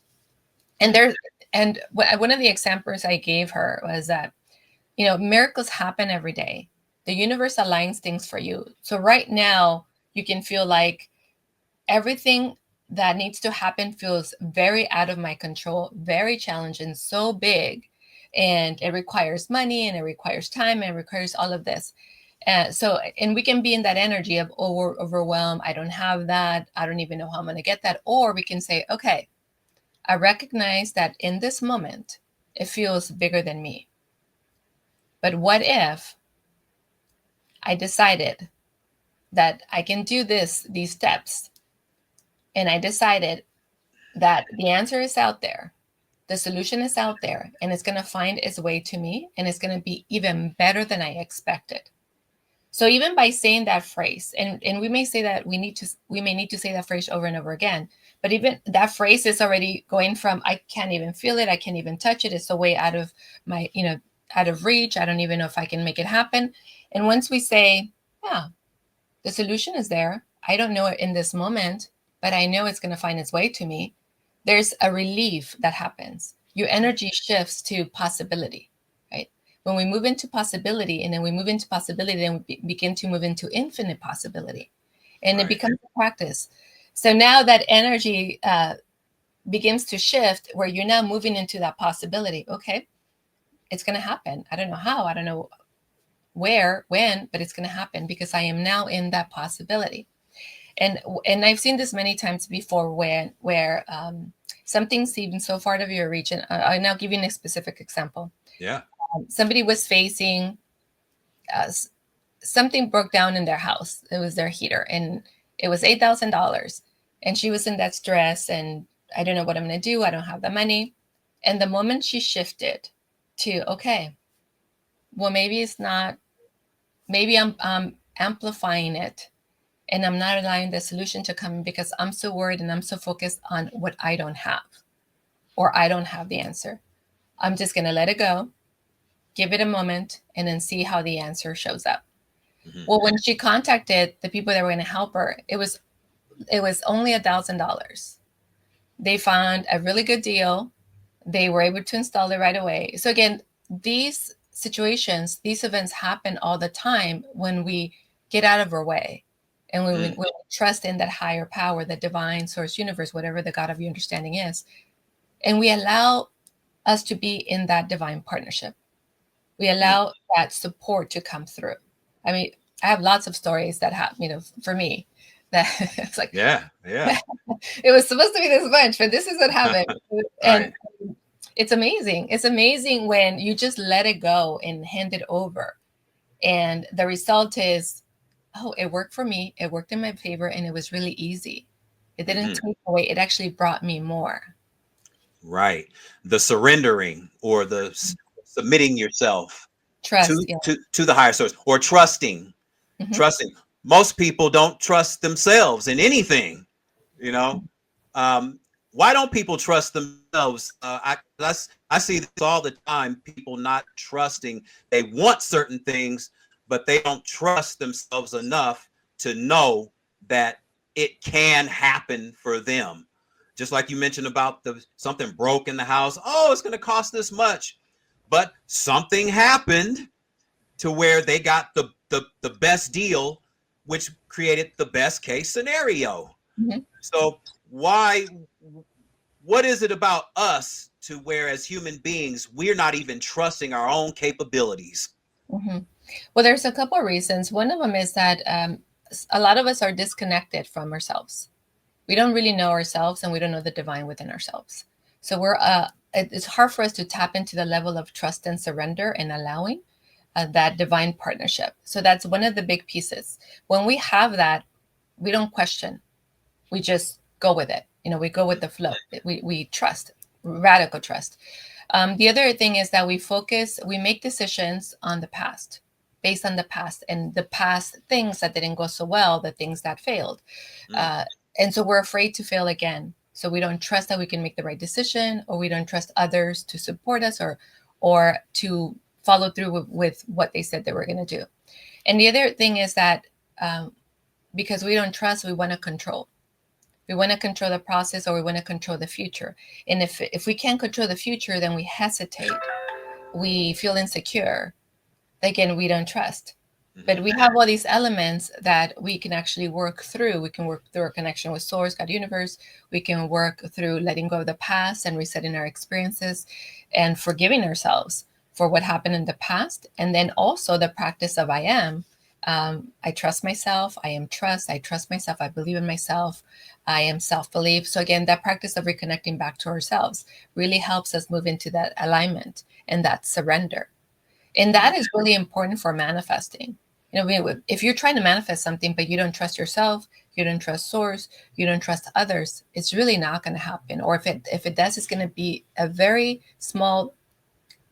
And one of the examples I gave her was that, miracles happen every day. The universe aligns things for you. So right now, you can feel like everything that needs to happen feels very out of my control, very challenging, so big. And it requires money, and it requires time, and it requires all of this. And we can be in that energy of overwhelm. I don't have that. I don't even know how I'm going to get that. Or we can say, okay, I recognize that in this moment, it feels bigger than me. But what if I decided that I can do these steps, and I decided that the answer is out there, the solution is out there, and it's going to find its way to me, and it's going to be even better than I expected. So even by saying that phrase, and we may say that we may need to say that phrase over and over again, but even that phrase is already going from, I can't even feel it, I can't even touch it, it's so way out of my, out of reach, I don't even know if I can make it happen. And once we say, yeah, the solution is there, I don't know it in this moment, but I know it's going to find its way to me, there's a relief that happens. Your energy shifts to possibility, right? When we move into possibility, and then we move into possibility, then we begin to move into infinite possibility. And it becomes a practice. So now that energy begins to shift, where you're now moving into that possibility. Okay, it's going to happen. I don't know how, I don't know where, when, but it's going to happen because I am now in that possibility. And I've seen this many times before where something seems so far out of your reach. And I'll now give you a specific example. Yeah. Somebody was facing something broke down in their house. It was their heater, and it was $8,000. And she was in that stress, and I don't know what I'm going to do. I don't have the money. And the moment she shifted to, okay, well, maybe it's not, maybe I'm amplifying it, and I'm not allowing the solution to come because I'm so worried and I'm so focused on what I don't have, or I don't have the answer. I'm just going to let it go, give it a moment, and then see how the answer shows up. Mm-hmm. Well, when she contacted the people that were going to help her, it was only $1,000. They found a really good deal. They were able to install it right away. So again, these situations, these events happen all the time when we get out of our way. And when we trust in that higher power, the divine source, universe, whatever the God of your understanding is, and we allow us to be in that divine partnership. We allow that support to come through. I mean, I have lots of stories that happen, for me, that it's like, yeah. It was supposed to be this much, but this is what happened. And it's amazing. It's amazing when you just let it go and hand it over. And the result is, oh, it worked for me. It worked in my favor, and it was really easy. It didn't take away. It actually brought me more. Right. The surrendering, or the submitting yourself to the higher source, or trusting. Mm-hmm. Trusting. Most people don't trust themselves in anything. Why don't people trust themselves? I see this all the time. People not trusting. They want certain things, but they don't trust themselves enough to know that it can happen for them. Just like you mentioned about something broke in the house. Oh, it's going to cost this much. But something happened to where they got the best deal, which created the best case scenario. Mm-hmm. So what is it about us to where, as human beings, we're not even trusting our own capabilities? Mm-hmm. Well, there's a couple of reasons. One of them is that a lot of us are disconnected from ourselves. We don't really know ourselves, and we don't know the divine within ourselves. So it's hard for us to tap into the level of trust and surrender and allowing that divine partnership. So that's one of the big pieces. When we have that, we don't question. We just go with it. We go with the flow. We trust, radical trust. The other thing is that we make decisions on the past, based on the past, and the past things that didn't go so well, the things that failed. And so we're afraid to fail again. So we don't trust that we can make the right decision, or we don't trust others to support us, or to follow through with what they said they were going to do. And the other thing is that because we don't trust, we want to control. We want to control the process, or we want to control the future. And if we can't control the future, then we hesitate. We feel insecure. Again, we don't trust. But we have all these elements that we can actually work through. We can work through our connection with Source, God, Universe. We can work through letting go of the past and resetting our experiences and forgiving ourselves for what happened in the past. And then also the practice of I am. I trust myself. I am trust. I trust myself. I believe in myself. I am self-belief. So again, that practice of reconnecting back to ourselves really helps us move into that alignment and that surrender. And that is really important for manifesting. You know, if you're trying to manifest something, but you don't trust yourself, you don't trust Source, you don't trust others, it's really not going to happen. Or if it does, it's going to be a very small,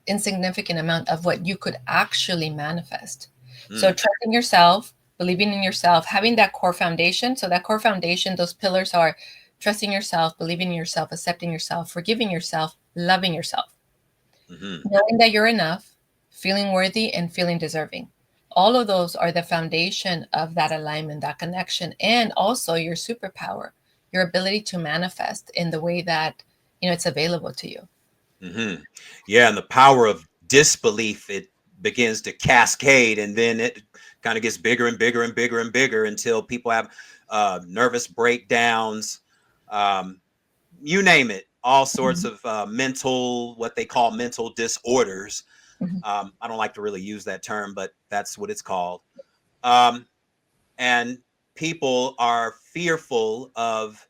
insignificant amount of what you could actually manifest. So trusting yourself, believing in yourself, having that core foundation. So that core foundation, those pillars are trusting yourself, believing in yourself, accepting yourself, forgiving yourself, loving yourself, knowing that you're enough, feeling worthy, and feeling deserving. All of those are the foundation of that alignment, that connection, and also your superpower, your ability to manifest in the way that, you know, it's available to you. Yeah, and the power of disbelief, it begins to cascade, and then it kind of gets bigger and bigger and bigger and bigger until people have nervous breakdowns, you name it, all sorts of what they call mental disorders. I don't like to really use that term, but that's what it's called. And people are fearful of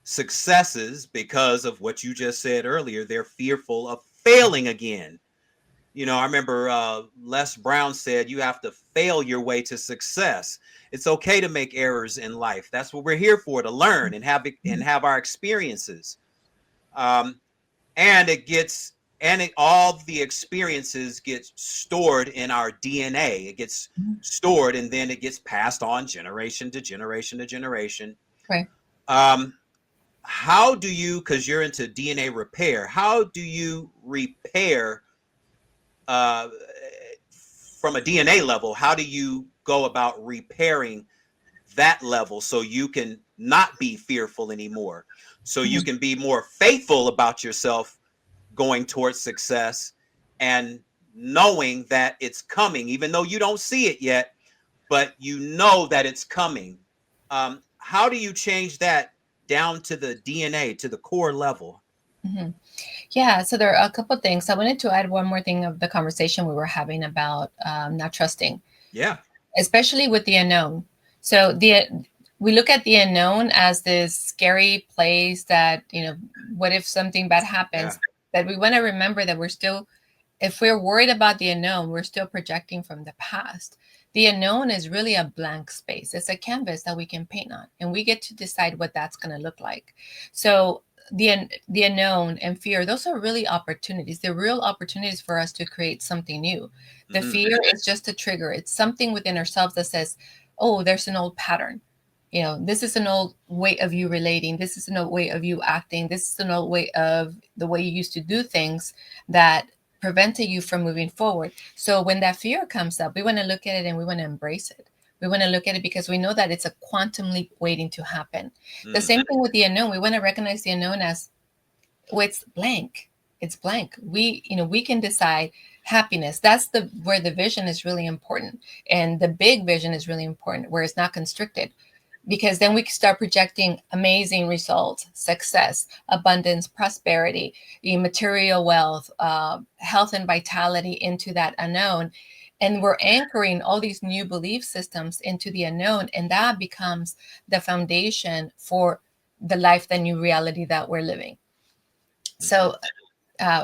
successes because of what you just said earlier. They're fearful of failing again. You know, I remember Les Brown said, you have to fail your way to success. It's okay to make errors in life. That's what we're here for, to learn and have our experiences. And all the experiences get stored in our DNA. It gets stored, and then it gets passed on generation to generation to generation. Right. How do you, because you're into DNA repair, how do you repair from a DNA level? How do you go about repairing that level so you can not be fearful anymore, so you can be more faithful about yourself going towards success and knowing that it's coming, even though you don't see it yet, but you know that it's coming? How do you change that down to the DNA, to the core level? Yeah, so there are a couple of things. I wanted to add one more thing of the conversation we were having about not trusting. Yeah. Especially with the unknown. So we look at the unknown as this scary place that, you know, what if something bad happens? But we want to remember that if we're worried about the unknown, we're still projecting from the past. The unknown is really a blank space. It's a canvas that we can paint on, and we get to decide what that's going to look like. So the unknown and fear, those are really opportunities. They're real opportunities for us to create something new. The fear is just a trigger. It's something within ourselves that says, oh, there's an old pattern. You know, this is an old way of you relating. This is an old way of you acting. This is an old way of the way you used to do things that prevented you from moving forward. So when that fear comes up, we want to look at it and we want to embrace it. We want to look at it because we know that it's a quantum leap waiting to happen. The same thing with the unknown. We want to recognize the unknown as, oh, it's blank. It's blank. We can decide happiness. That's where the vision is really important. And the big vision is really important, where it's not constricted. Because then we can start projecting amazing results, success, abundance, prosperity, material wealth, health and vitality into that unknown. And we're anchoring all these new belief systems into the unknown. And that becomes the foundation for the life, the new reality that we're living. So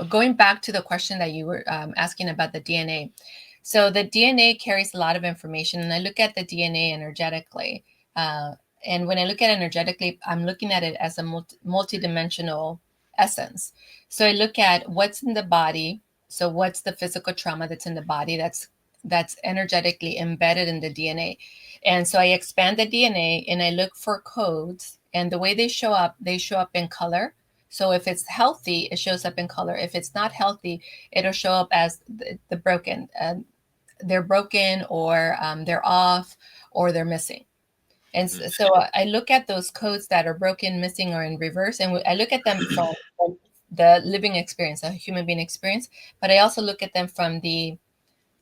going back to the question that you were asking about the DNA. So the DNA carries a lot of information. And I look at the DNA energetically. And when I look at it energetically, I'm looking at it as a multidimensional essence. So I look at what's in the body. So what's the physical trauma that's in the body that's energetically embedded in the DNA. And so I expand the DNA and I look for codes And the way they show up in color. So if it's healthy, it shows up in color. If it's not healthy, it'll show up as the broken. They're broken, or they're off, or they're missing. And so I look at those codes that are broken, missing, or in reverse, and I look at them from the living experience, a human being experience, but I also look at them from the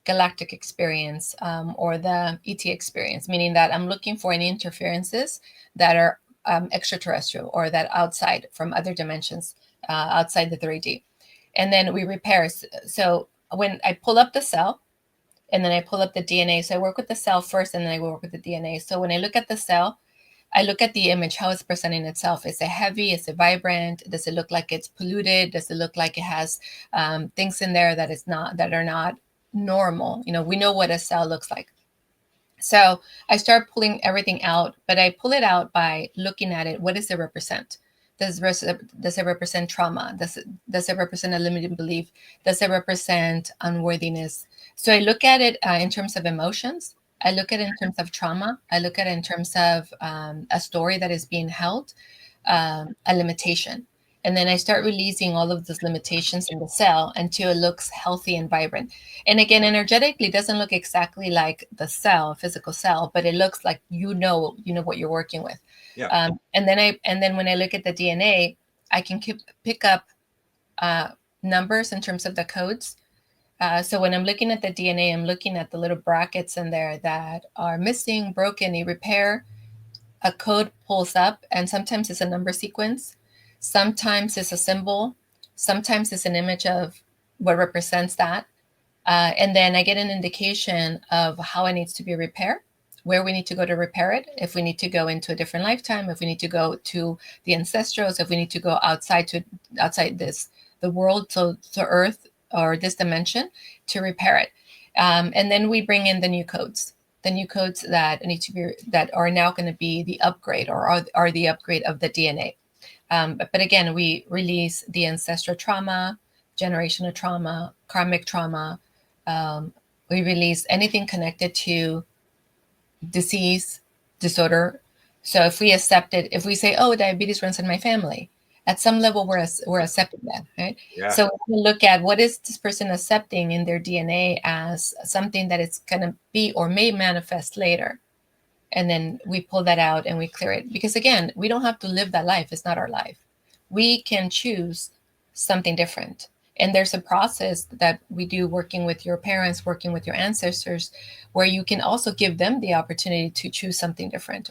galactic experience, or the ET experience, meaning that I'm looking for any interferences that are extraterrestrial, or that outside from other dimensions, outside the 3D. And then we repair. So when I pull up the cell, and then I pull up the DNA. So I work with the cell first, and then I work with the DNA. So when I look at the cell, I look at the image, how it's presenting itself. Is it heavy? Is it vibrant? Does it look like it's polluted? Does it look like it has things in there that are not normal? We know what a cell looks like. So I start pulling everything out, but I pull it out by looking at it. What does it represent? Does it represent trauma? Does it represent a limiting belief? Does it represent unworthiness? So I look at it in terms of emotions. I look at it in terms of trauma. I look at it in terms of a story that is being held, a limitation. And then I start releasing all of those limitations in the cell until it looks healthy and vibrant. And again, energetically, it doesn't look exactly like the cell, physical cell, but it looks like you know what you're working with. Yeah. And then when I look at the DNA, I can pick up numbers in terms of the codes. So when I'm looking at the DNA, I'm looking at the little brackets in there that are missing, broken. You repair, a code pulls up, and sometimes it's a number sequence. Sometimes it's a symbol. Sometimes it's an image of what represents that. And then I get an indication of how it needs to be repaired, where we need to go to repair it, if we need to go into a different lifetime, if we need to go to the ancestrals, if we need to go outside the world, to Earth or this dimension, to repair it. And then we bring in the new codes that are now going to be the upgrade, or are the upgrade of the DNA. But again, we release the ancestral trauma, generational trauma, karmic trauma. We release anything connected to disease, disorder. So if we accept it, if we say, "Oh, diabetes runs in my family," at some level we're accepting that, right? Yeah. So we look at what is this person accepting in their DNA as something that it's going to be or may manifest later. And then we pull that out and we clear it. Because again, we don't have to live that life. It's not our life. We can choose something different. And there's a process that we do working with your parents, working with your ancestors, where you can also give them the opportunity to choose something different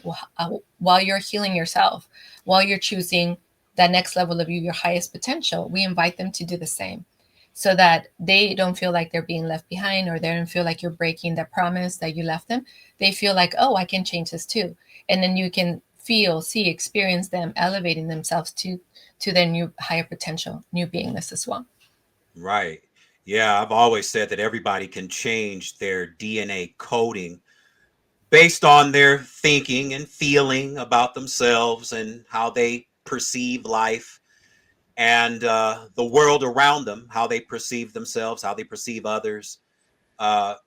while you're healing yourself, while you're choosing that next level of you, your highest potential. We invite them to do the same, so that they don't feel like they're being left behind, or they don't feel like you're breaking the promise that you left them. They feel like, oh, I can change this too. And then you can feel, see, experience them elevating themselves to their new higher potential, new beingness as well. Right. Yeah, I've always said that everybody can change their DNA coding based on their thinking and feeling about themselves and how they perceive life, and the world around them, how they perceive themselves, how they perceive others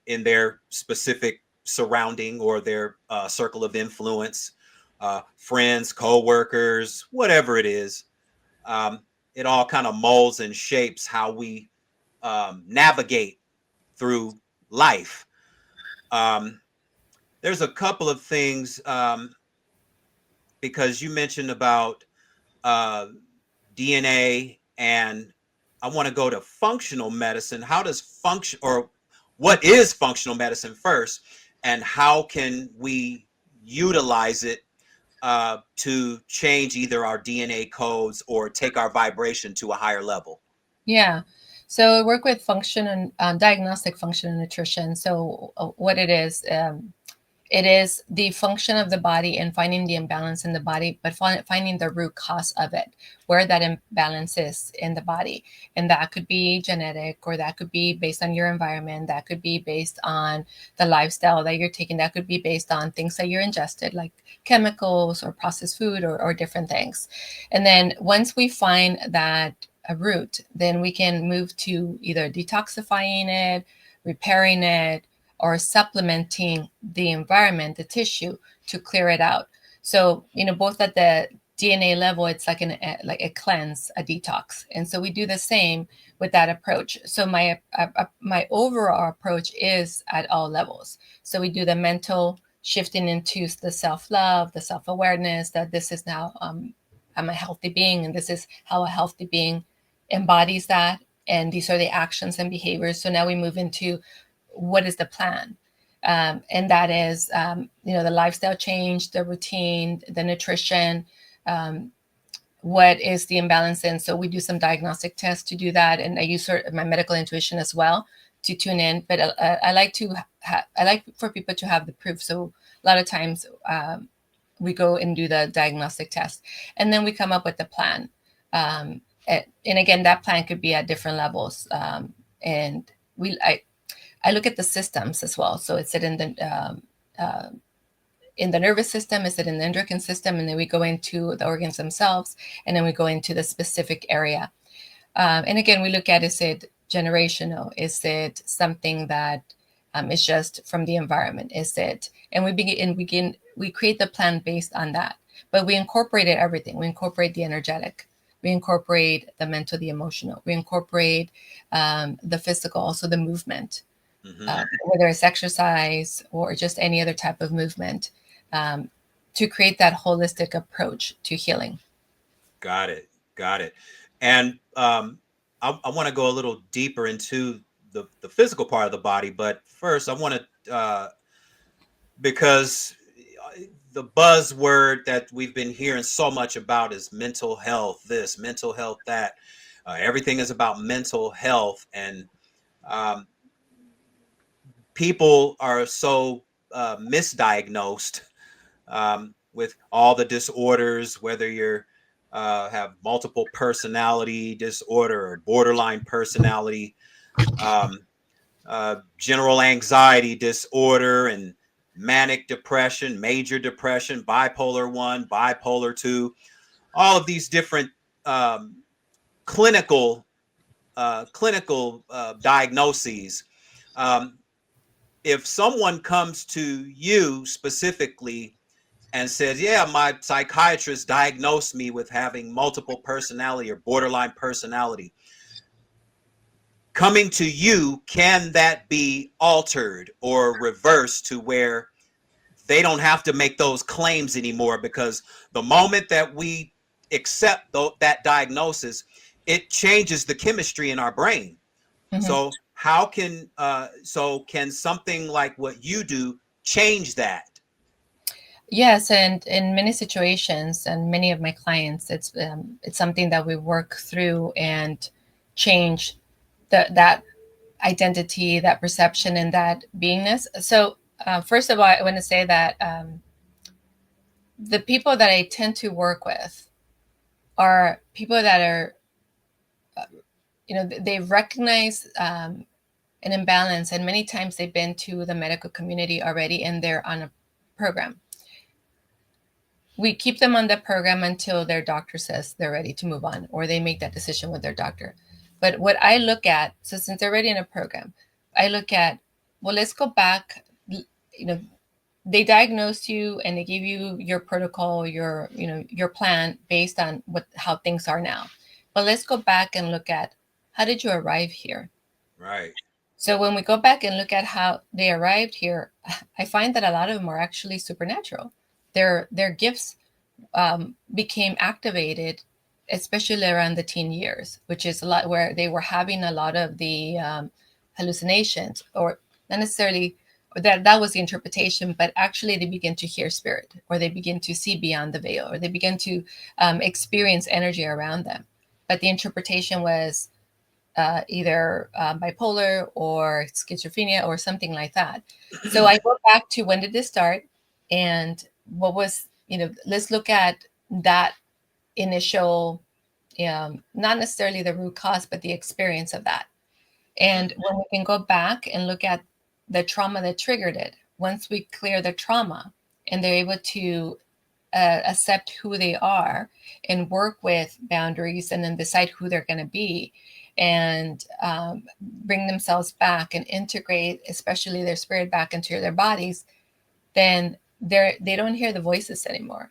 in their specific surrounding, or their circle of influence, friends, co-workers, whatever it is. It all kind of molds and shapes how we navigate through life. There's a couple of things, because you mentioned about DNA, and I want to go to functional medicine. How does what is functional medicine first, and how can we utilize it to change either our DNA codes or take our vibration to a higher level? Yeah. So I work with function and diagnostic function and nutrition. So what it is the function of the body and finding the imbalance in the body, but finding the root cause of it, where that imbalance is in the body. And that could be genetic, or that could be based on your environment. That could be based on the lifestyle that you're taking. That could be based on things that you're ingested, like chemicals or processed food, or different things. And then once we find that a root, then we can move to either detoxifying it, repairing it, or supplementing the environment, the tissue, to clear it out. So, both at the DNA level, it's like a cleanse, a detox. And so we do the same with that approach. So my overall approach is at all levels. So we do the mental, shifting into the self-love, the self-awareness that this is now I'm a healthy being, and this is how a healthy being embodies that, and these are the actions and behaviors. So now we move into what is the plan, and that is the lifestyle change, the routine, the nutrition, what is the imbalance in. So we do some diagnostic tests to do that, and I use sort of my medical intuition as well to tune in. But I like for people to have the proof. So a lot of times we go and do the diagnostic test, and then we come up with a plan. And again, that plan could be at different levels. And I look at the systems as well. So it's in the nervous system, is it in the endocrine system? And then we go into the organs themselves, and then we go into the specific area. And again, we look at, is it generational? Is it something that is just from the environment? Is it, and we create the plan based on that, but we incorporated everything. We incorporate the energetic, we incorporate the mental, the emotional, we incorporate the physical, also the movement, whether it's exercise or just any other type of movement, to create that holistic approach to healing. Got it. And I want to go a little deeper into the physical part of the body, but first I want to, because the buzzword that we've been hearing so much about is mental health, this, mental health, that. Everything is about mental health, and people are so misdiagnosed with all the disorders, whether you're have multiple personality disorder or borderline personality, general anxiety disorder, and manic depression, major depression, bipolar 1, bipolar 2, all of these different clinical diagnoses. If someone comes to you specifically and says, yeah, my psychiatrist diagnosed me with having multiple personality or borderline personality, coming to you, can that be altered or reversed to where they don't have to make those claims anymore? Because the moment that we accept that diagnosis, it changes the chemistry in our brain. Mm-hmm. So how can can something like what you do change that? Yes, and in many situations, and many of my clients, it's something that we work through and change that identity, that perception, and that beingness. So first of all, I want to say that the people that I tend to work with are people that are, they recognize an imbalance, and many times they've been to the medical community already, and they're on a program. We keep them on the program until their doctor says they're ready to move on, or they make that decision with their doctor. But what I look at, so since they're already in a program, I look at, well, let's go back. They diagnosed you and they give you your protocol, your plan based on how things are now. But let's go back and look at, how did you arrive here? Right. So when we go back and look at how they arrived here, I find that a lot of them are actually supernatural. Their gifts became activated, especially around the teen years, which is a lot where they were having a lot of the hallucinations, or not necessarily that was the interpretation, but actually they begin to hear spirit, or they begin to see beyond the veil, or they begin to experience energy around them. But the interpretation was either bipolar or schizophrenia or something like that. So I go back to, when did this start, and what was, let's look at that initial, not necessarily the root cause, but the experience of that. And when we can go back and look at the trauma that triggered it, once we clear the trauma and they're able to accept who they are and work with boundaries, and then decide who they're going to be, and bring themselves back and integrate, especially their spirit, back into their bodies, then they don't hear the voices anymore.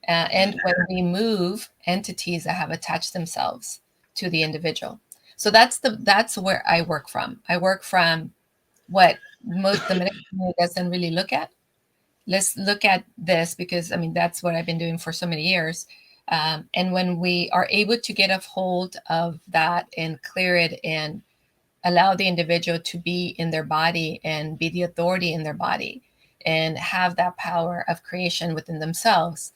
And when we move, entities that have attached themselves to the individual. So that's where I work from. I work from what the medical community doesn't really look at. Let's look at this, because I mean that's what I've been doing for so many years. And when we are able to get a hold of that and clear it and allow the individual to be in their body and be the authority in their body and have that power of creation within themselves,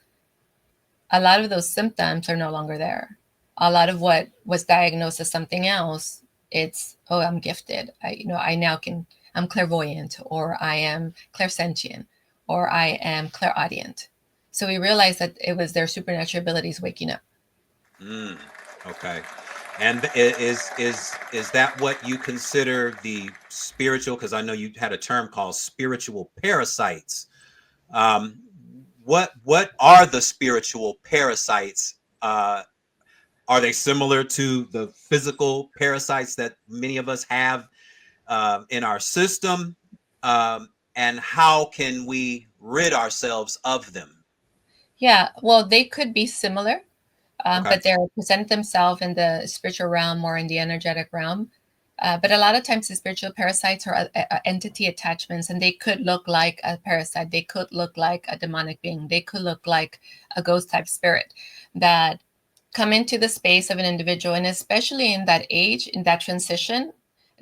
a lot of those symptoms are no longer there. A lot of what was diagnosed as something else, it's, oh, I'm gifted. I'm clairvoyant, or I am clairsentient, or I am clairaudient. So we realized that it was their supernatural abilities waking up. Okay. And is that what you consider the spiritual? Because I know you had a term called spiritual parasites. What are the spiritual parasites? Are they similar to the physical parasites that many of us have in our system? And how can we rid ourselves of them? Yeah, well, they could be similar, Okay. but they're present themselves in the spiritual realm or in the energetic realm. But a lot of times the spiritual parasites are entity attachments, and they could look like a parasite. They could look like a demonic being. They could look like a ghost type spirit that come into the space of an individual. And especially in that age, in that transition,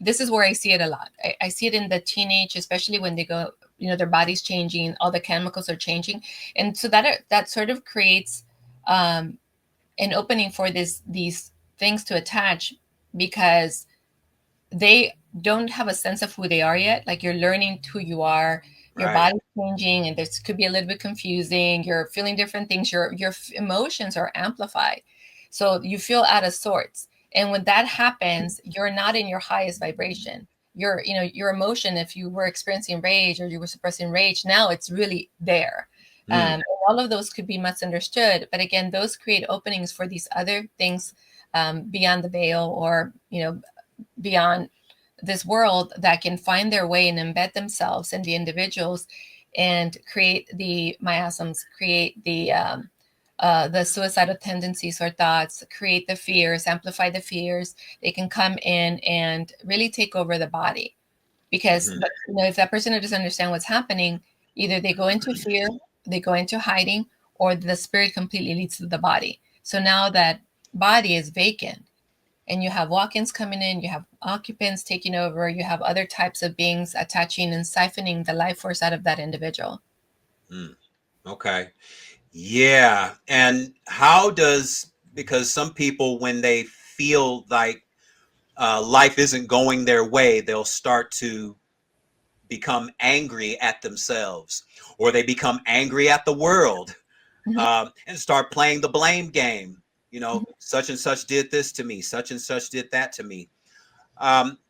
this is where I see it a lot. I see it in the teenage, especially when they go, their body's changing, all the chemicals are changing. And so that sort of creates an opening for these things to attach, because they don't have a sense of who they are yet. Like, you're learning who you are, your Right. body's changing, and this could be a little bit confusing. You're feeling different things. Your emotions are amplified, so you feel out of sorts. And when that happens, you're not in your highest vibration. Your emotion, if you were experiencing rage or you were suppressing rage, now it's really there. All of those could be misunderstood, but again, those create openings for these other things beyond the veil, or beyond this world, that can find their way and embed themselves in the individuals and create the miasms, create the suicidal tendencies or thoughts, create the fears, amplify the fears. They can come in and really take over the body, because if that person doesn't understand what's happening, either they go into fear, they go into hiding, or the spirit completely leads to the body. So now that body is vacant, and you have walk-ins coming in, you have occupants taking over, you have other types of beings attaching and siphoning the life force out of that individual. Okay. Yeah. And because some people, when they feel like life isn't going their way, they'll start to become angry at themselves, or they become angry at the world, and start playing the blame game. Such and such did this to me, such and such did that to me.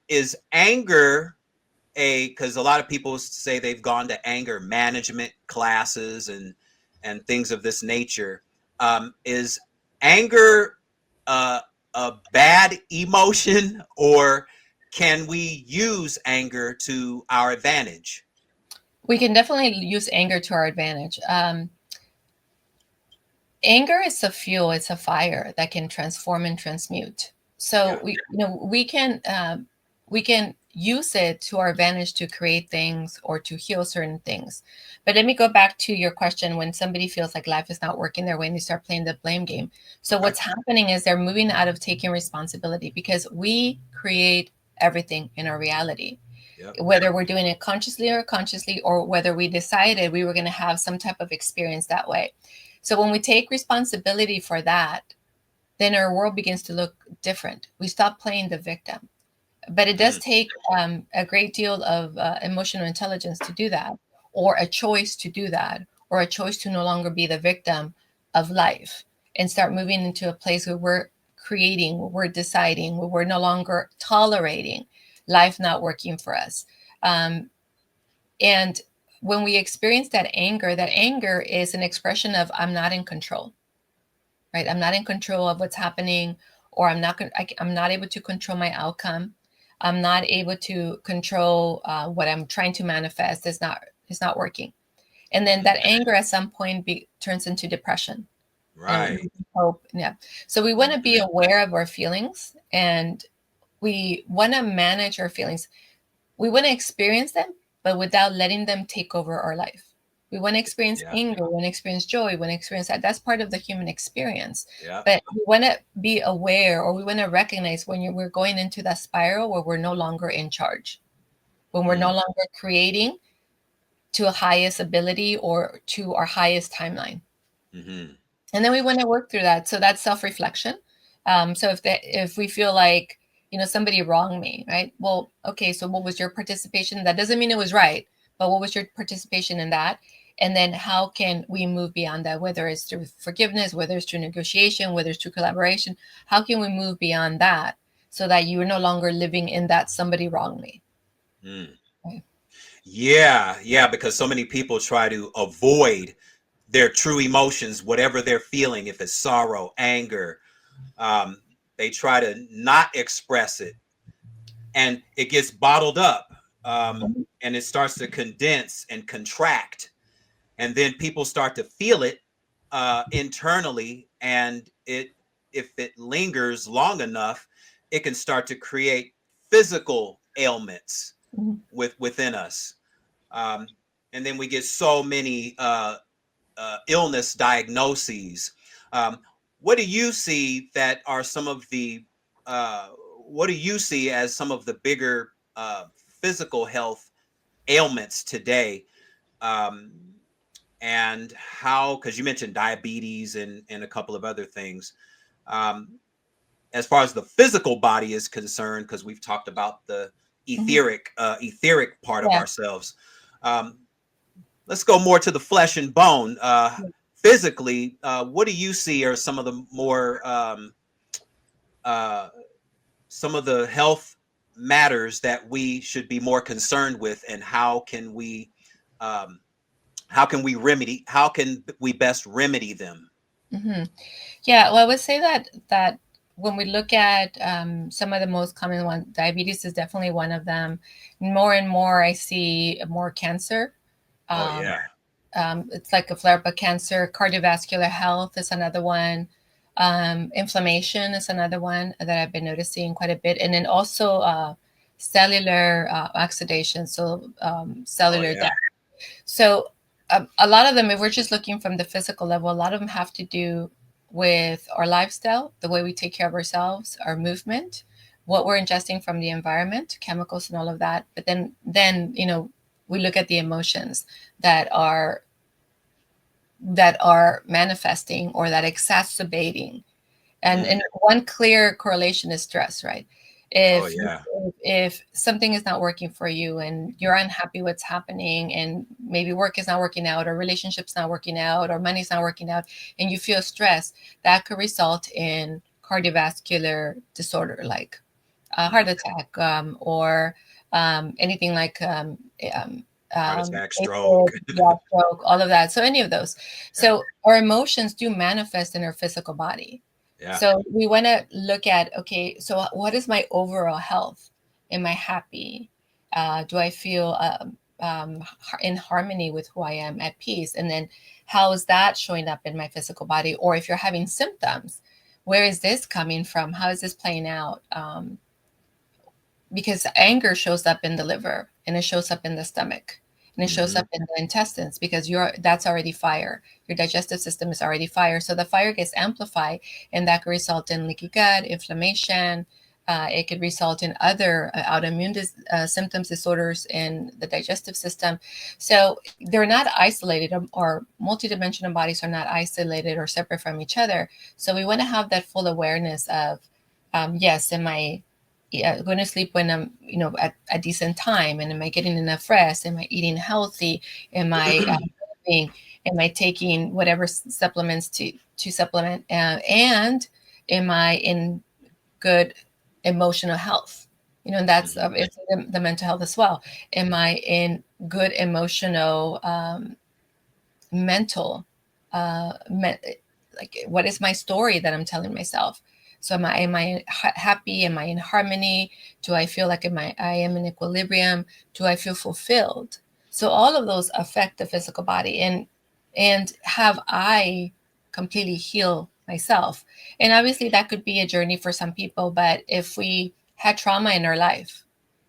Is anger because a lot of people say they've gone to anger management classes and things of this nature. Is anger a bad emotion, or can we use anger to our advantage? We can definitely use anger to our advantage. Anger is a fuel, it's a fire that can transform and transmute. So we can use it to our advantage to create things or to heal certain things. But let me go back to your question, when somebody feels like life is not working their way and they start playing the blame game. So what's happening is they're moving out of taking responsibility, because we create everything in our reality. Whether we're doing it consciously or unconsciously, or whether we decided we were going to have some type of experience that way. So when we take responsibility for that, then our world begins to look different. We stop playing the victim. But it does take a great deal of emotional intelligence to do that, or a choice to do that, or a choice to no longer be the victim of life and start moving into a place where we're creating, where we're deciding, where we're no longer tolerating life not working for us. And when we experience that anger is an expression of, I'm not in control, right? I'm not in control of what's happening, or I'm not able to control my outcome. I'm not able to control what I'm trying to manifest. It's not working. And then that anger at some point turns into depression. Right. And hope. Yeah. So we want to be aware of our feelings, and we want to manage our feelings. We want to experience them, but without letting them take over our life. We want to experience anger, we want to experience joy, we want to experience that. That's part of the human experience. Yeah. But we want to be aware, or we want to recognize when we're going into that spiral where we're no longer in charge, when we're no longer creating to a highest ability or to our highest timeline. Mm-hmm. And then we want to work through that. So that's self-reflection. So if we feel like, somebody wronged me, right? Well, okay, so what was your participation? That doesn't mean it was right, but what was your participation in that? And then how can we move beyond that, whether it's through forgiveness, whether it's through negotiation, whether it's through collaboration? How can we move beyond that so that you're no longer living in that somebody wronged me? Right? Yeah, because so many people try to avoid their true emotions, whatever they're feeling, if it's sorrow, anger, they try to not express it, and it gets bottled up, and it starts to condense and contract, and then people start to feel it internally, and if it lingers long enough, it can start to create physical ailments within us, and then we get so many illness diagnoses. What do you see that are some of the what do you see as some of the bigger physical health ailments today? And how, because you mentioned diabetes and a couple of other things. As far as the physical body is concerned, because we've talked about the etheric part of ourselves. Let's go more to the flesh and bone. Physically, what do you see are some of the more some of the health matters that we should be more concerned with, and how can we best remedy them? Yeah, well, I would say that when we look at some of the most common ones, diabetes is definitely one of them. More and more, I see more cancer. It's like a flare-up of cancer. Cardiovascular health is another one. Inflammation is another one that I've been noticing quite a bit. And then also cellular oxidation, so cellular death. So a lot of them, if we're just looking from the physical level, a lot of them have to do with our lifestyle, the way we take care of ourselves, our movement, what we're ingesting from the environment, chemicals and all of that. But then we look at the emotions that are manifesting or that exacerbating. And one clear correlation is stress, right? If something is not working for you and you're unhappy what's happening, and maybe work is not working out, or relationships not working out, or money's not working out, and you feel stress, that could result in cardiovascular disorder like heart attack, or anything like heart attack, stroke, stroke, all of that. So any of those. So our emotions do manifest in our physical body. So we want to look at, okay, so what is my overall health? Am I happy? Do I feel in harmony with who I am, at peace? And then how is that showing up in my physical body? Or if you're having symptoms, where is this coming from? How is this playing out? Because anger shows up in the liver, and it shows up in the stomach, and it shows up in the intestines, because that's already fire. Your digestive system is already fire. So the fire gets amplified, and that could result in leaky gut, inflammation. It could result in other autoimmune symptoms, disorders in the digestive system. So they're not isolated, or multidimensional bodies are not isolated or separate from each other. So we want to have that full awareness of, yes, am I going to sleep when I'm, at a decent time? And am I getting enough rest? Am I eating healthy? Am I am I taking whatever supplements to supplement? And am I in good emotional health? And that's it's the mental health as well. Am I in good emotional, mental, like, what is my story that I'm telling myself? So am I happy? Am I in harmony? Do I feel like I am in equilibrium? Do I feel fulfilled? So all of those affect the physical body. And have I completely healed myself? And obviously that could be a journey for some people, but if we had trauma in our life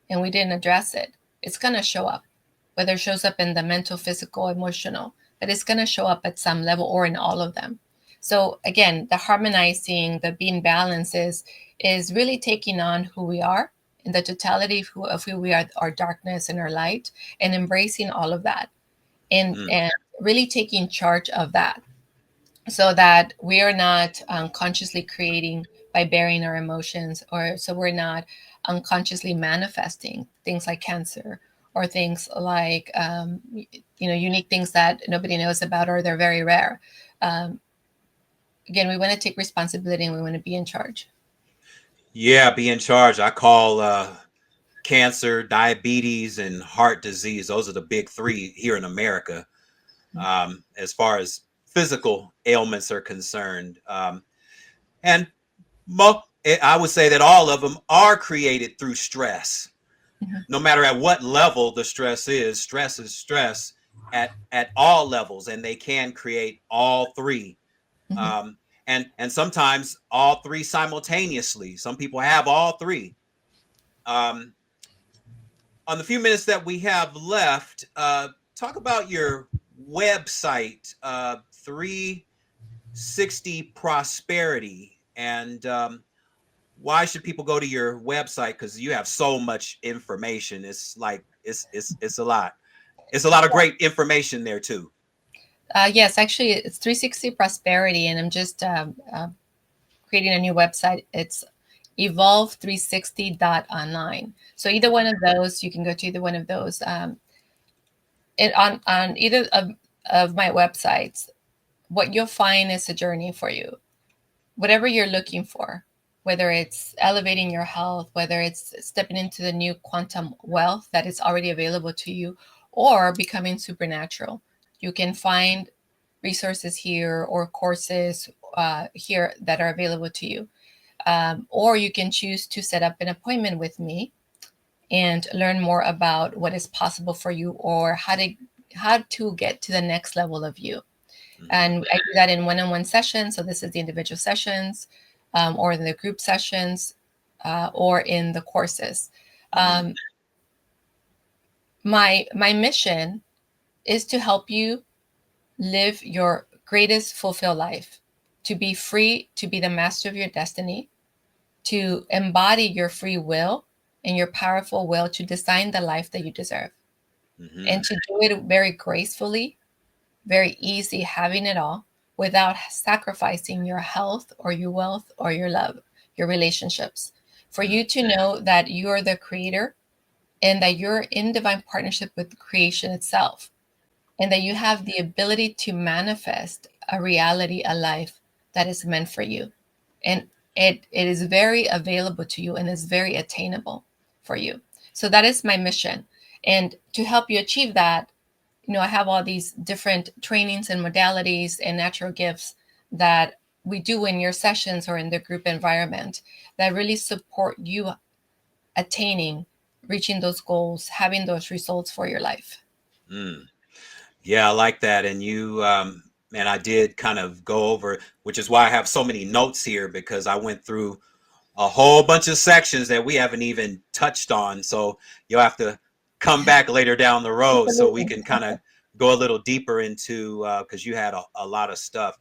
and we didn't address it, it's going to show up, whether it shows up in the mental, physical, emotional, but it's going to show up at some level or in all of them. So again, the harmonizing, the being balanced is really taking on who we are in the totality of who we are, our darkness and our light, and embracing all of that, and really taking charge of that, so that we are not unconsciously creating by burying our emotions, or so we're not unconsciously manifesting things like cancer or things like unique things that nobody knows about, or they're very rare. Again, we want to take responsibility and we want to be in charge. Yeah, be in charge. I call cancer, diabetes, and heart disease. Those are the big three here in America, as far as physical ailments are concerned. And I would say that all of them are created through stress. No matter at what level the stress is stress at all levels, and they can create all three. And sometimes all three simultaneously. Some people have all three. On the few minutes that we have left, talk about your website, 360 Prosperity, and why should people go to your website? Because you have so much information. It's like it's a lot. It's a lot of great information there too. Yes, actually, it's 360 Prosperity, and I'm just creating a new website. It's evolve360.online. So either one of those, you can go to either one of those. On either of my websites, what you'll find is a journey for you. Whatever you're looking for, whether it's elevating your health, whether it's stepping into the new quantum wealth that is already available to you, or becoming supernatural, you can find resources here or courses here that are available to you. Or you can choose to set up an appointment with me and learn more about what is possible for you, or how to get to the next level of you. And I do that in one-on-one sessions. So this is the individual sessions, or in the group sessions, or in the courses. My mission is to help you live your greatest fulfilled life, to be free, to be the master of your destiny, to embody your free will and your powerful will to design the life that you deserve, and to do it very gracefully, very easy, having it all without sacrificing your health or your wealth or your love, your relationships. For you to know that you are the creator and that you're in divine partnership with creation itself, and that you have the ability to manifest a reality, a life that is meant for you. And it is very available to you and is very attainable for you. So that is my mission. And to help you achieve that, I have all these different trainings and modalities and natural gifts that we do in your sessions or in the group environment that really support you attaining, reaching those goals, having those results for your life. Yeah, I like that. And you, and I did kind of go over, which is why I have so many notes here, because I went through a whole bunch of sections that we haven't even touched on. So you'll have to come back later down the road so we can kind of go a little deeper into, because you had a lot of stuff.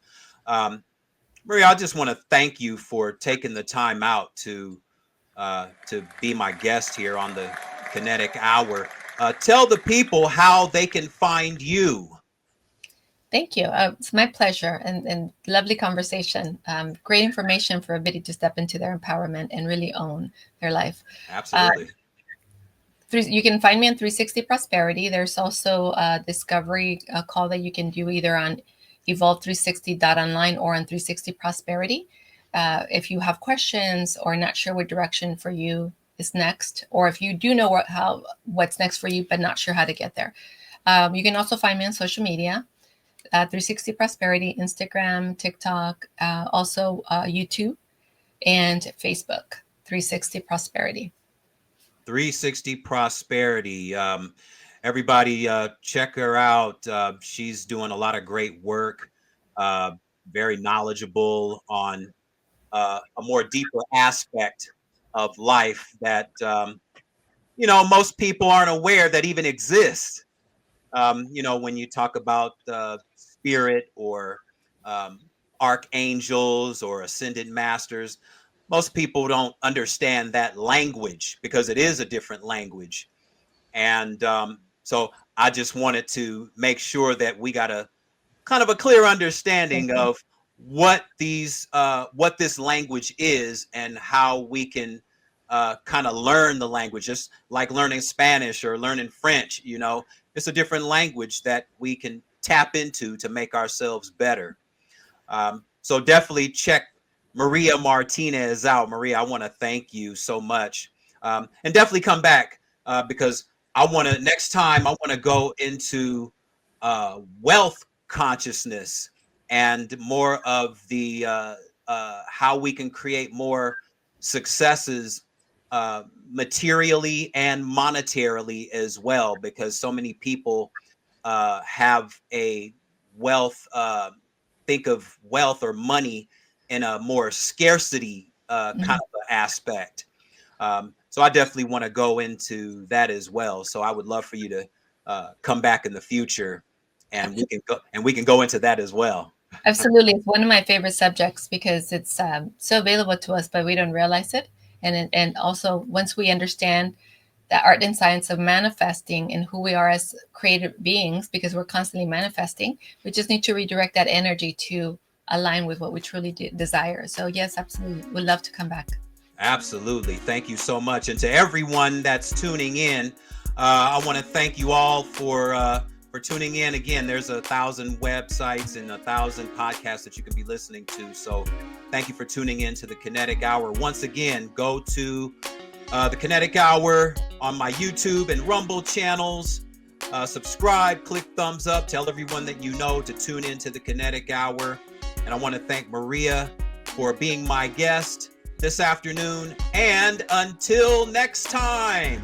Maria, I just want to thank you for taking the time out to be my guest here on the Kinetic Hour. Tell the people how they can find you. Thank you. It's my pleasure, and lovely conversation. Great information for everybody to step into their empowerment and really own their life. Absolutely. You can find me on 360 Prosperity. There's also a discovery call that you can do either on evolve360.online or on 360 Prosperity. If you have questions or not sure what direction for you is next, or if you do know what's next for you but not sure how to get there, you can also find me on social media. 360 Prosperity, Instagram, TikTok, also YouTube and Facebook, 360 Prosperity. 360 Prosperity. Everybody, check her out. She's doing a lot of great work, uh, very knowledgeable on a more deeper aspect of life that, most people aren't aware that even exists. When you talk about spirit or um, archangels or ascended masters, most people don't understand that language because it is a different language. And so I just wanted to make sure that we got a kind of a clear understanding Mhm. of what this language is and how we can kind of learn the language, just like learning Spanish or learning French. It's a different language that we can tap into to make ourselves better. So definitely check Maria Martinez out. Maria, I want to thank you so much. And definitely come back because next time, I want to go into wealth consciousness and more of the how we can create more successes materially and monetarily as well, because so many people have a wealth, think of wealth or money in a more scarcity kind Mhm. of aspect. So I definitely want to go into that as well. So I would love for you to come back in the future, and we can go into that as well. Absolutely. It's one of my favorite subjects because it's so available to us, but we don't realize it. And also, once we understand the art and science of manifesting and who we are as creative beings, because we're constantly manifesting, we just need to redirect that energy to align with what we truly desire. So, yes, absolutely. We'd love to come back. Absolutely. Thank you so much. And to everyone that's tuning in, I want to thank you all for tuning in. Again, there's 1,000 websites and 1,000 podcasts that you can be listening to. So thank you for tuning in to the Kinetic Hour. Once again, go to the Kinetic Hour on my YouTube and Rumble channels. Subscribe, click thumbs up, tell everyone that you know to tune into the Kinetic Hour. And I want to thank Maria for being my guest this afternoon. And until next time.